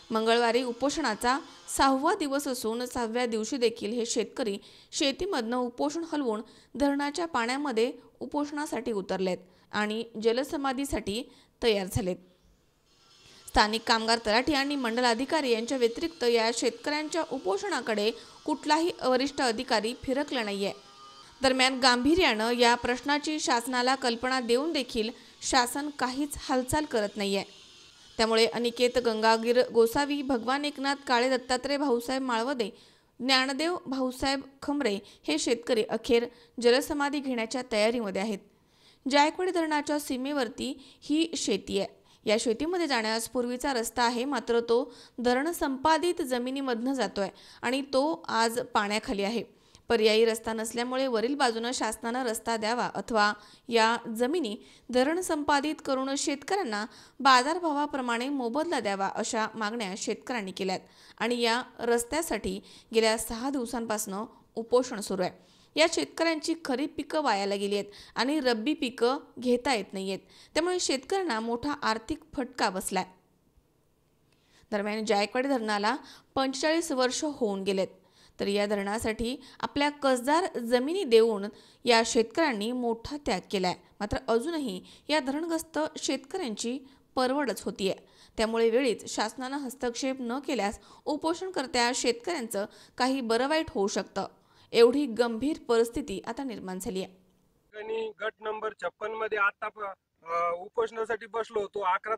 मंगळवारी उपोषणाचा 6वा दिवस असून 6व्या दिवशी देखील हे शेतकरी शेतीमधनं उपोषण हलवून धरणाच्या पाण्यामध्ये उपोषणासाठी उतरलेत आणि जलसमाधीसाठी तयार झालेत. स्थानिक कामगार तलाठी आणि मंडल अधिकारी यांच्या व्यतिरिक्त या शेतकऱ्यांच्या उपोषणाकडे कुठलाही वरिष्ठ अधिकारी फिरकला नाहीये. दरम्यान गांभीर्यानं या प्रश्नाची शासनाला कल्पना देऊन देखील शासन काहीच हालचाल करत नाहीये. त्यामुळे अनिकेत गंगागीर गोसावी, भगवान एकनाथ काळे, दत्तात्रय भाऊसाहेब माळवदे, ज्ञानदेव भाऊसाहेब खमरे हे शेतकरी अखेर जलसमाधी घेण्याच्या तयारीमध्ये आहेत. जायकवाडी धरणाच्या सीमेवरती ही शेती आहे. या शेतीमध्ये जाण्यास पूर्वीचा रस्ता आहे, मात्र तो धरण संपादित जमिनीमधनं जातोय आणि तो आज पाण्याखाली आहे. पर्यायी रस्ता नसल्यामुळे वरील बाजूनं शासनानं रस्ता द्यावा अथवा या जमिनी धरण संपादित करून शेतकऱ्यांना बाजारभावाप्रमाणे मोबदला द्यावा अशा मागण्या शेतकऱ्यांनी केल्यात आणि या रस्त्यासाठी गेल्या 6 दिवसांपासून उपोषण सुरू आहे. या शेतकऱ्यांची खरीप पिकं वायाला गेली आहेत आणि रब्बी पिकं घेता येत नाहीयेत. त्यामुळे शेतकऱ्यांना मोठा आर्थिक फटका बसलाय. दरम्यान जायकवाडी धरणाला 45 वर्ष होऊन गेलेत. तर या धरणासाठी आपल्या कसदार जमिनी देऊन या शेतकऱ्यांनी मोठा त्याग केलाय. मात्र अजूनही या धरणग्रस्त शेतकऱ्यांची परवडच होतीये. त्यामुळे वेळीच शासनानं हस्तक्षेप न केल्यास उपोषणकर्त्या शेतकऱ्यांचं काही बरं वाईट होऊ शकतं. एवढी गंभीर परिस्थिती आता निर्माण झाली आहे. गट नंबर 56 मध्ये आता उपोषणासाठी बसलो होतो. 11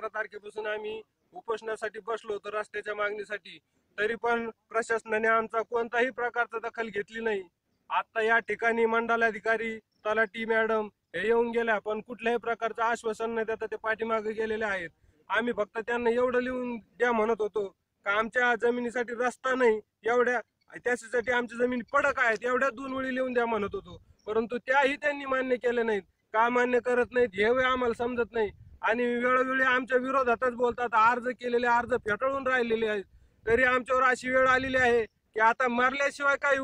तारखेपासून आम्ही उपोषणासाठी बसलो होतो रस्त्याच्या मागणीसाठी. तरी पण प्रशासनाने आमचा कोणताही प्रकारचा दखल घेतली नाही. आता या ठिकाणी मंडलाधिकारी, तलाठी मॅडम हे येऊन गेल्या, पण कुठल्याही प्रकारचं आश्वासन न देता ते पाठीमागे गेलेले आहेत. आम्ही फक्त त्यांना एवढं लिहून द्या म्हणत होतो का आमच्या जमिनीसाठी रस्ता नाही, एवढ्या त्यासाठी आमच्या जमिनी पडक आहेत, एवढ्या 2 वेळी लिहून द्या म्हणत होतो. परंतु त्याही त्यांनी मान्य केले नाहीत. का मान्य करत नाहीत हे आम्हाला समजत नाही. आणि वेळोवेळी आमच्या विरोधातच बोलतात. अर्ज केलेले अर्ज फेटाळून राहिलेले आहेत. तरी आमच्यावर अशी वेळ आलेली आहे की आता मारल्याशिवाय काही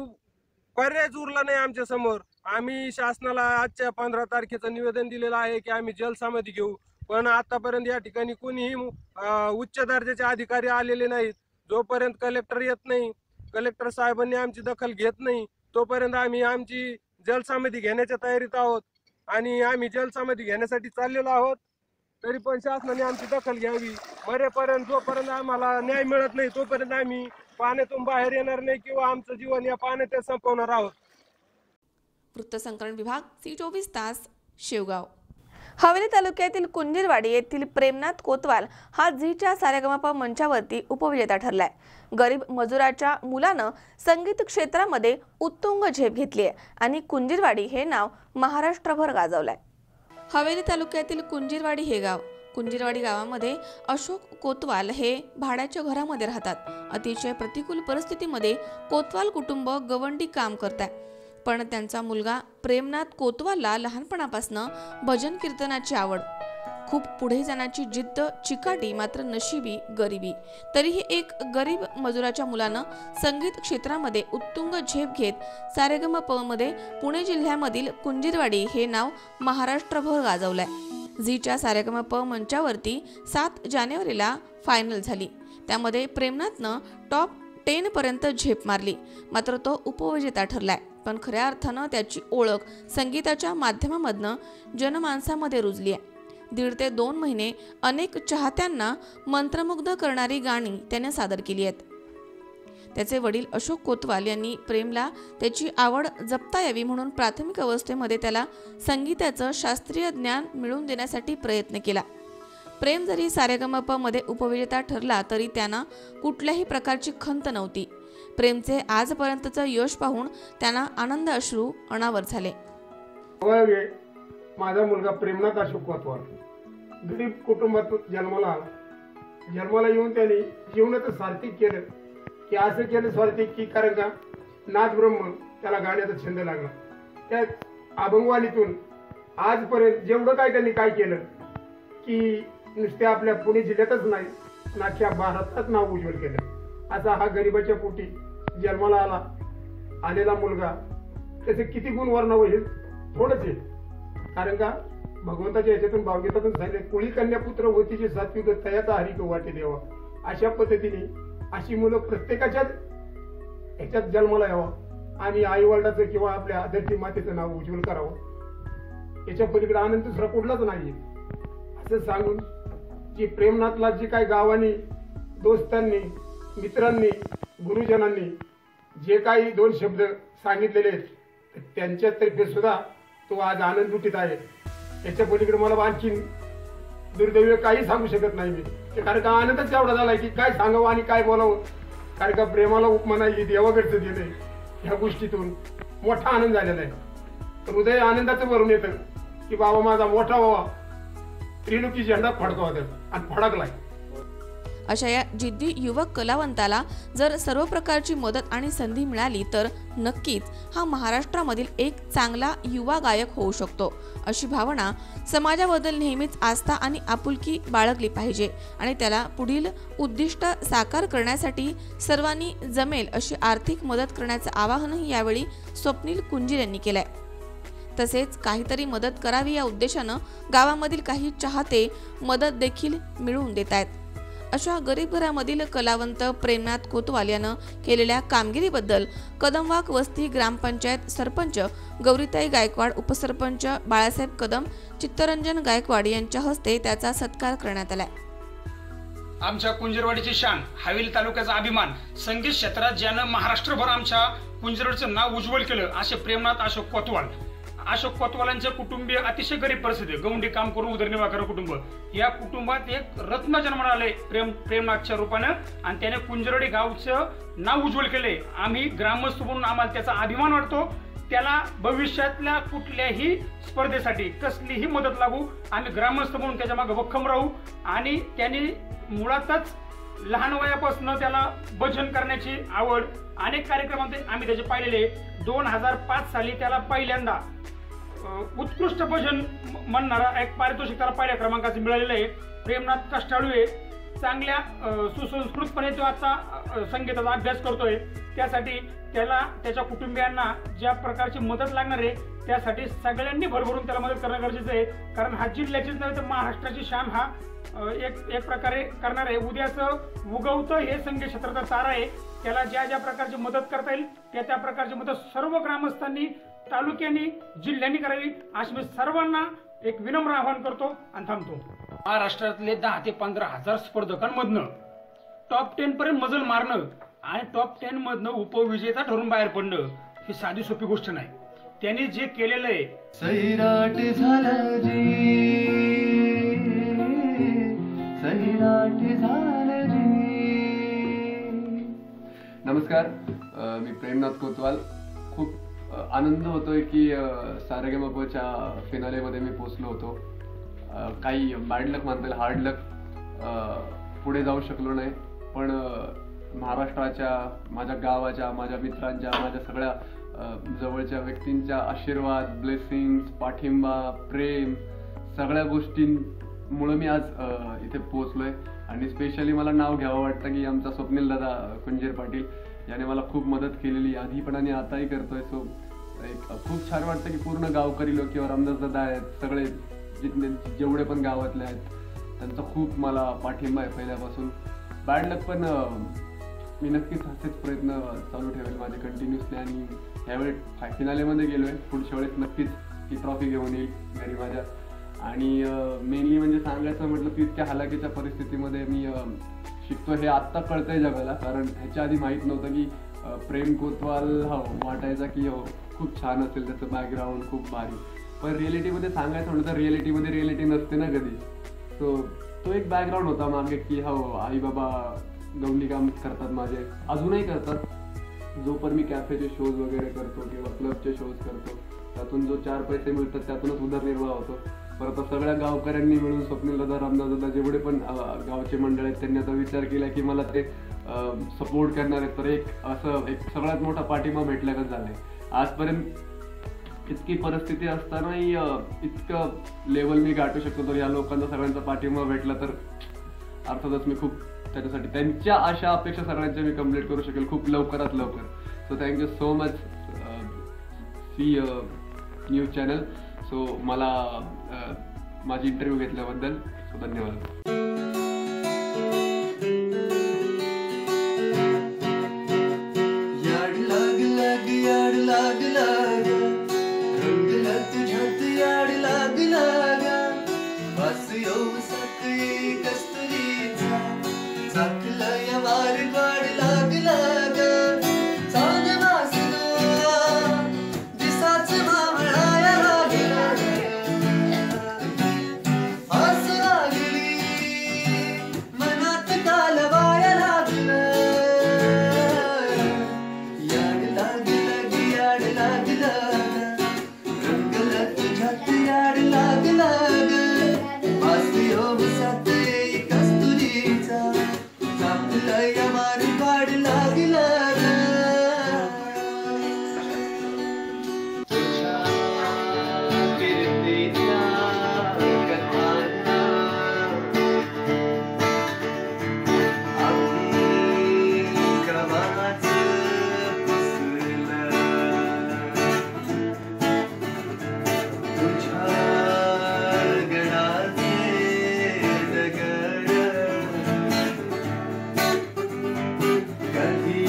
पर्यायच उरला नाही आमच्या समोर. आम्ही शासनाला आजच्या 15 तारखेचं निवेदन दिलेलं आहे की आम्ही जलसमाधी घेऊ, पण आतापर्यंत या ठिकाणी कोणीही उच्च दर्जाचे अधिकारी आलेले नाहीत. जोपर्यंत कलेक्टर येत नाही कलेक्टर साहेबांनी आमची दखल घेत नाही तोपर्यंत आम्ही आमची जलसमाधी घेण्याच्या तयारीत आहोत आणि आम्ही जलसमाधी घेण्यासाठी चाललेलो आहोत. तरी पण शासनाने आमची दखल घ्यावी. मरेपर्यंत जोपर्यंत आम्हाला न्याय मिळत नाही तोपर्यंत आम्ही पाण्यातून बाहेर येणार नाही किंवा आमचं जीवन या पाण्यात संपवणार आहोत. वृत्तसंकलन विभाग C24 तास शेवगाव. हवेली तालुक्यातील कुंजीरवाडी येथील प्रेमनाथ कोतवाल हा झीच्या सारेगमप मंचावरती उपविजेता ठरलाय. गरीब मजुराच्या मुलानं संगीत क्षेत्रामध्ये उत्तुंग झेप घेतली आहे आणि कुंजीरवाडी हे नाव महाराष्ट्रभर गाजवलंय. हवेली तालुक्यातील कुंजीरवाडी हे गाव. कुंजीरवाडी गावामध्ये अशोक कोतवाल हे भाड्याच्या घरामध्ये राहतात. अतिशय प्रतिकूल परिस्थितीमध्ये कोतवाल कुटुंब गवंडी काम करत आहे. पण त्यांचा मुलगा प्रेमनाथ कोतवालला लहानपणापासून भजन कीर्तनाची आवड, खूप पुढे जाण्याची जिद्द, चिकाटी, मात्र नशिबी गरिबी. तरीही एक गरीब मजुराच्या मुलानं संगीत क्षेत्रामध्ये उत्तुंग झेप घेत सारेगमप मध्ये पुणे जिल्ह्यामधील कुंजीरवाडी हे नाव महाराष्ट्रभर गाजवलंय. झीच्या सारेगमप मंचावरती 7 जानेवारीला फायनल झाली. त्यामध्ये प्रेमनाथनं टॉप 10 पर्यंत झेप मारली, मात्र तो उपविजेता ठरलाय. पण खऱ्या अर्थानं त्याची ओळख संगीताच्या माध्यमामधनं जनमानसामध्ये रुजली आहे. 1.5 ते 2 महिने अनेक चाहत्यांना मंत्रमुग्ध करणारी गाणी त्याने सादर केली आहेत. त्याचे वडील अशोक कोतवाल यांनी प्रेमला त्याची आवड जपता यावी म्हणून प्राथमिक अवस्थेमध्ये त्याला संगीताचं शास्त्रीय ज्ञान मिळवून देण्यासाठी प्रयत्न केला. प्रेम जरी सारेगमप मध्ये उपविजेता ठरला तरी त्यांना कुठल्याही प्रकारची खंत नव्हती. प्रेमचे आजपर्यंतचं यश पाहून त्यांना आनंद अश्रू अनावर झाले. माझा मुलगा प्रेमनाथ अशोक कोतवाल गरीब कुटुंबात जन्माला येऊन त्यांनी जीवनाचं सार्थक केलं की असं केलं सार्थक की कारण का नाथ ब्रह्म त्याला गाण्याचा छंद लागला. त्या अभंगवाणीतून आजपर्यंत जेवढं काय त्यांनी काय केलं की नुसते आपल्या पुणे जिल्ह्यातच नाही नाख्या भारतात नाव उज्ज्वल केलं. असा हा गरिबाच्या पोटी जन्माला आलेला मुलगा त्याचे किती गुण वर्णव हे थोडंच आहे. कारण का भगवंताच्या ह्याच्यातून भावगीतातून सांगितले कुळी कन्या पुत्र होती जे सात्विक तयाचा हरिक वाटे देवा. अशा पद्धतीने अशी मुलं प्रत्येकाच्याच ह्याच्यात जन्माला यावं आणि आई वडिलाचं किंवा आपल्या धरती मातेचं नाव उज्ज्वल करावं. याच्या पलीकडे आनंद दुसरा कुठलाच नाहीये असं सांगून जी प्रेमनाथला जी काही गावांनी दोस्तांनी मित्रांनी गुरुजनांनी जे काही 2 शब्द सांगितलेले आहेत त्यांच्यातर्फे सुद्धा तो आज आनंद लुटीत आहे. याच्या पलीकडे मला आणखी दुर्दैव काही सांगू शकत नाही मी. कारण का आनंदच एवढा झालाय की काय सांगावं आणि काय बोलावं. कारण का प्रेमाला उपमा ही देवाकडचं दिलंय. ह्या गोष्टीतून मोठा आनंद झालेला आहे. हृदय आनंदाचं भरून येतं की बाबा माझा मोठा व्हावा, त्रिलोकी झेंडा फडकावा आणि फडकलाय. अशा या जिद्दी युवक कलावंताला जर सर्व प्रकारची मदत आणि संधी मिळाली तर नक्कीच हा महाराष्ट्रामधील एक चांगला युवा गायक होऊ शकतो. अशी भावना समाजाबद्दल नेहमीच आस्था आणि आपुलकी बाळगली पाहिजे आणि त्याला पुढील उद्दिष्ट साकार करण्यासाठी सर्वांनी जमेल अशी आर्थिक मदत करण्याचं आवाहनही यावेळी स्वप्नील कुंजीर यांनी केलंय. तसेच काहीतरी मदत करावी या उद्देशानं गावामधील काही चाहते मदत देखील मिळवून देत आहेत. अशा गरीब घरामधील कलावंत प्रेमनाथ कोतवाल यानं केलेल्या कामगिरीबद्दल कदमवाक वस्ती ग्रामपंचायत सरपंच गौरीताई गायकवाड, उपसरपंच बाळासाहेब कदम, चित्तरंजन गायकवाड यांच्या हस्ते त्याचा सत्कार करण्यात आला. आमच्या कुंजीरवाडीची शान, हवेली तालुक्याचा अभिमान, संगीत क्षेत्रात ज्यानं महाराष्ट्रभर आमच्या कुंजीरवाडीचं नाव उज्ज्वल केलं असे प्रेमनाथ अशोक कोतवाल. अशोक कोतवालांचे कुटुंबीय अतिशय गरीब परिस्थिती, गवंडी काम करून उदरनिर्वाह करणारं कुटुंब. या कुटुंबात एक रत्न जन्माला आले प्रेमनाथच्या रूपानं आणि त्याने कुंजीरवाडी गावचं नाव उज्ज्वल केले. आम्ही ग्रामस्थ म्हणून आम्हाला त्याचा अभिमान वाटतो. त्याला भविष्यातल्या कुठल्याही स्पर्धेसाठी कसलीही मदत लागू आम्ही ग्रामस्थ म्हणून त्याच्या मागे भक्कम राहू. आणि त्याने मुळातच लहान वयापासून त्याला भजन करण्याची आवड, अनेक कार्यक्रमात आम्ही त्याचे पाहिलेले. 2005 साली त्याला पहिल्यांदा उत्कृष्ट भजन म्हणणारा एक पारितोषिक त्याला पहिल्या क्रमांकाचे मिळालेलं आहे. प्रेमनाथ कष्टाळू आहे, चांगल्या सुसंस्कृतपणे तो आता संगीताचा अभ्यास करतोय. त्यासाठी त्याला त्याच्या कुटुंबियांना ज्या प्रकारची मदत लागणार आहे त्यासाठी सगळ्यांनी भरभरून त्याला मदत करणं गरजेचं आहे. कारण हा जिल्ह्याचीच नव्हे तर महाराष्ट्राची शान हा एक प्रकारे करणार आहे. उद्याचं उगवतं हे संघ क्षेत्राचा तारा आहे. त्याला ज्या ज्या प्रकारची मदत करता येईल त्या प्रकारची मदत सर्व ग्रामस्थांनी, तालुक्यांनी, जिल्ह्यांनी करावी अशी मी सर्वांना एक विनम्र आवाहन करतो आणि थांबतो. महाराष्ट्रातले 10 ते 15 हजार स्पर्धकांमधनं टॉप 10 पर्यंत मजल मारणं आणि टॉप 10 मधनं उपविजेता ठरून बाहेर पडणं ही साधी सोपी गोष्ट नाही. त्यांनी जे केलेलं आहे सैराट झालं जी, सैराट झालं जी. नमस्कार, मी प्रेमनाथ कोतवाल. खूप आनंद होतोय की सारेगमपच्या फिनालेमध्ये मी पोचलो होतो. काही बॅड लक म्हणता येईल, हार्ड लक, पुढे जाऊ शकलो नाही. पण महाराष्ट्राच्या, माझ्या गावाच्या, माझ्या मित्रांच्या, माझ्या सगळ्या जवळच्या व्यक्तींच्या आशीर्वाद, ब्लेसिंग्स, पाठिंबा, प्रेम, सगळ्या गोष्टींमुळे मी आज इथे पोहोचलोय. आणि स्पेशली मला नाव घ्यावं वाटतं की आमचा स्वप्नील दादा कुंजेर पाटील याने मला खूप मदत केलेली आधी पण आणि आताही करतोय. सो एक खूप छान वाटतं की पूर्ण गावकरी लोक किंवा रामदास दादा आहेत, सगळे जेवढे पण गावातले आहेत त्यांचा खूप मला पाठिंबा आहे पहिल्यापासून. बॅड लक पण मी नक्कीच असेच प्रयत्न चालू ठेवेल माझे कंटिन्युअसली. आणि यावेळी फिनालेमध्ये गेलोय, पुढच्या वेळेस नक्कीच ही ट्रॉफी घेऊन येईल घरी माझ्या. आणि मेनली म्हणजे सांगायचं म्हटलं की इतक्या हलाखीच्या परिस्थितीमध्ये मी शिकतो हे आत्ता कळतंय जगाला. कारण ह्याच्या आधी माहीत नव्हतं की प्रेम कोतवाल वाटायचा की खूप छान असेल, त्याचं बॅकग्राऊंड खूप भारी. पण रिॲलिटीमध्ये सांगायचं म्हटलं तर रिॲलिटीमध्ये रिॲलिटी नसते ना कधी. सो तो एक बॅकग्राऊंड होता मागे की आई बाबा गवंडी काम करतात माझे, अजूनही करतात. जो पण मी कॅफेचे शोज वगैरे करतो किंवा क्लबचे शोज करतो त्यातून जो 4 पैसे मिळतात त्यातूनच उदरनिर्वाह होतो. परत सगळ्या गावकऱ्यांनी मिळून स्वप्नील दादा, रामदास दादा, जेवढे पण गावचे मंडळ आहेत त्यांनी आता विचार केला की मला ते सपोर्ट करणार आहेत. तर एक सगळ्यात मोठा पाठिंबा भेटल्यागत झालाय. आजपर्यंत इतकी परिस्थिती असतानाही इतकं लेवल मी गाठू शकतो. तर या लोकांचा सगळ्यांचा पाठिंबा भेटला तर अर्थातच मी खूप त्याच्यासाठी त्यांच्या आशा अपेक्षा सगळ्यांच्या मी कम्प्लीट करू शकेल खूप लवकरात लवकर. So thank you so much see news channel. So मला माझी इंटरव्ह्यू घेतल्याबद्दल सो धन्यवाद. याड लाग लाग याड लाग लाग, रंगला तुझ्यात याड लाग लाग, वास येऊ सकाळी कस्तुरीचा, चाकला या वार वाड लाग लाग, चांद वासना दिसाच मावळाया लागला, आस लागली मनात कालवाया लागला. याड लाग लाग याड लाग लाग, रंगला तुझ्यात याड लाग लाग, वास येऊ सकाळी कस्तुरीचा, चाकला या वार वाड लाग लाग. कधी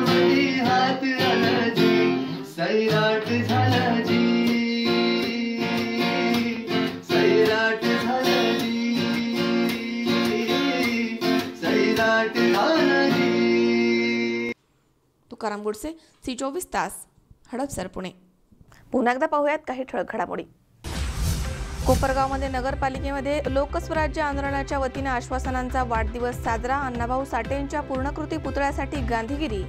हातामध्ये हात आला जी सैराट झाला जी सैराट झाला जी सैराट झाला जी. तुकाराम गुडसे, C24 तास, हडपसर, पुणे. पुन्हा एकदा पाहूयात काही ठळक घडामोडी. कोपरगावमध्ये नगरपालिकेमध्ये लोकस्वराज्य आंदोलनाच्या वतीने आश्वासनांचा वाढदिवस साजरा. अण्णाभाऊ साठेंच्या पूर्णकृती पुतळ्यासाठी गांधीगिरी.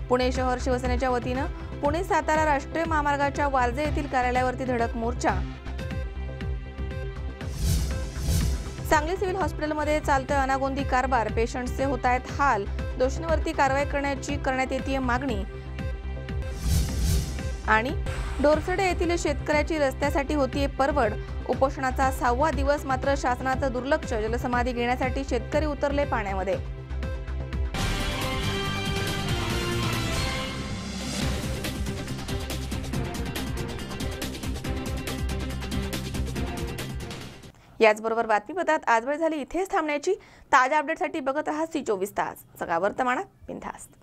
पुणे शहर शिवसेनेच्या वतीनं पुणे सातारा राष्ट्रीय महामार्गाच्या वारजे येथील कार्यालयावरती धडक मोर्चा. सांगली सिव्हिल हॉस्पिटलमध्ये चालतोय अनागोंदी कारभार. पेशंट्सचे होत आहेत हाल. दोषींवरती कारवाई करण्यात येते मागणी. आणि डोरसडे येथील शेतकऱ्याची रस्त्यासाठी होतीये परवड. उपोषणाचा 6वा दिवस, मात्र शासनाचं दुर्लक्ष. जलसमाधी घेण्यासाठी शेतकरी उतरले पाण्यामध्ये. याचबरोबर बातमीपत्रात आज वेळ झाली इथेच थांबण्याची. ताज्या अपडेटसाठी बघत रहा C24 तास, सगळा वर्तमानात बिनधास्त.